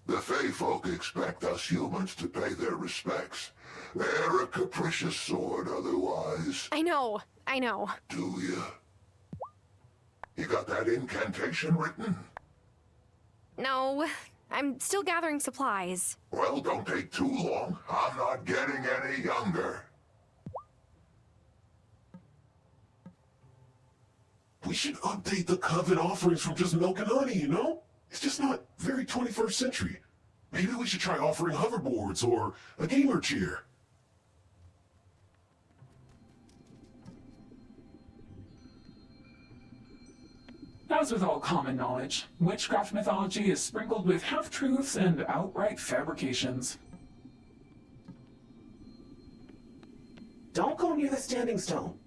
The Fae folk expect us humans to pay their respects. They're a capricious sort otherwise. I know. Do you? You got that incantation written? No, I'm still gathering supplies. Well, don't take too long. I'm not getting any younger. We should update the coven offerings from just milk and honey, you know? It's just not very 21st century. Maybe we should try offering hoverboards or a gamer chair. As with all common knowledge, witchcraft mythology is sprinkled with half-truths and outright fabrications. Don't go near the standing stone.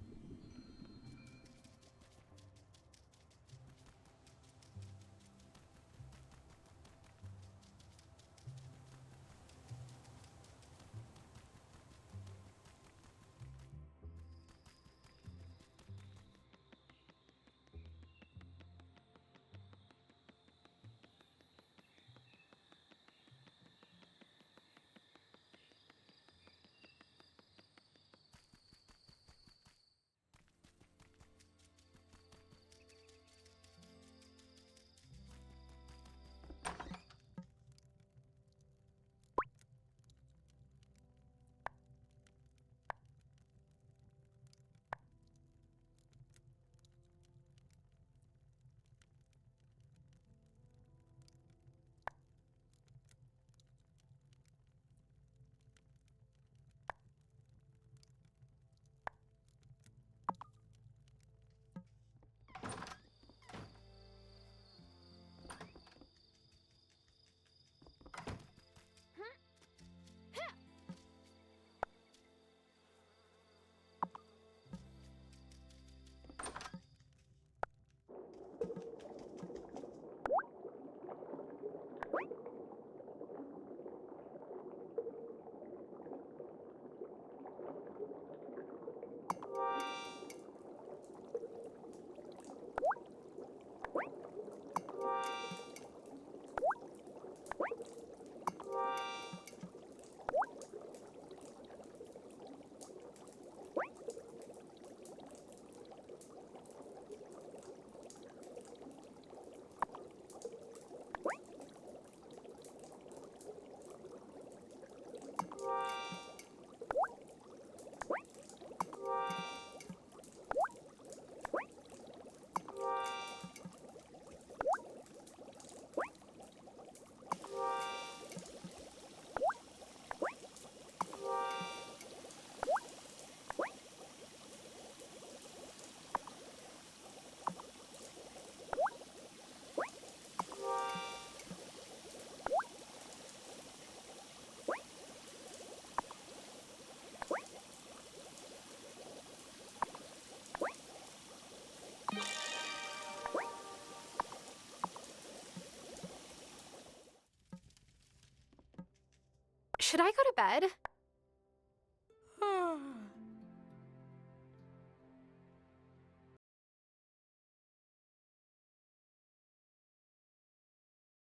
Should I go to bed?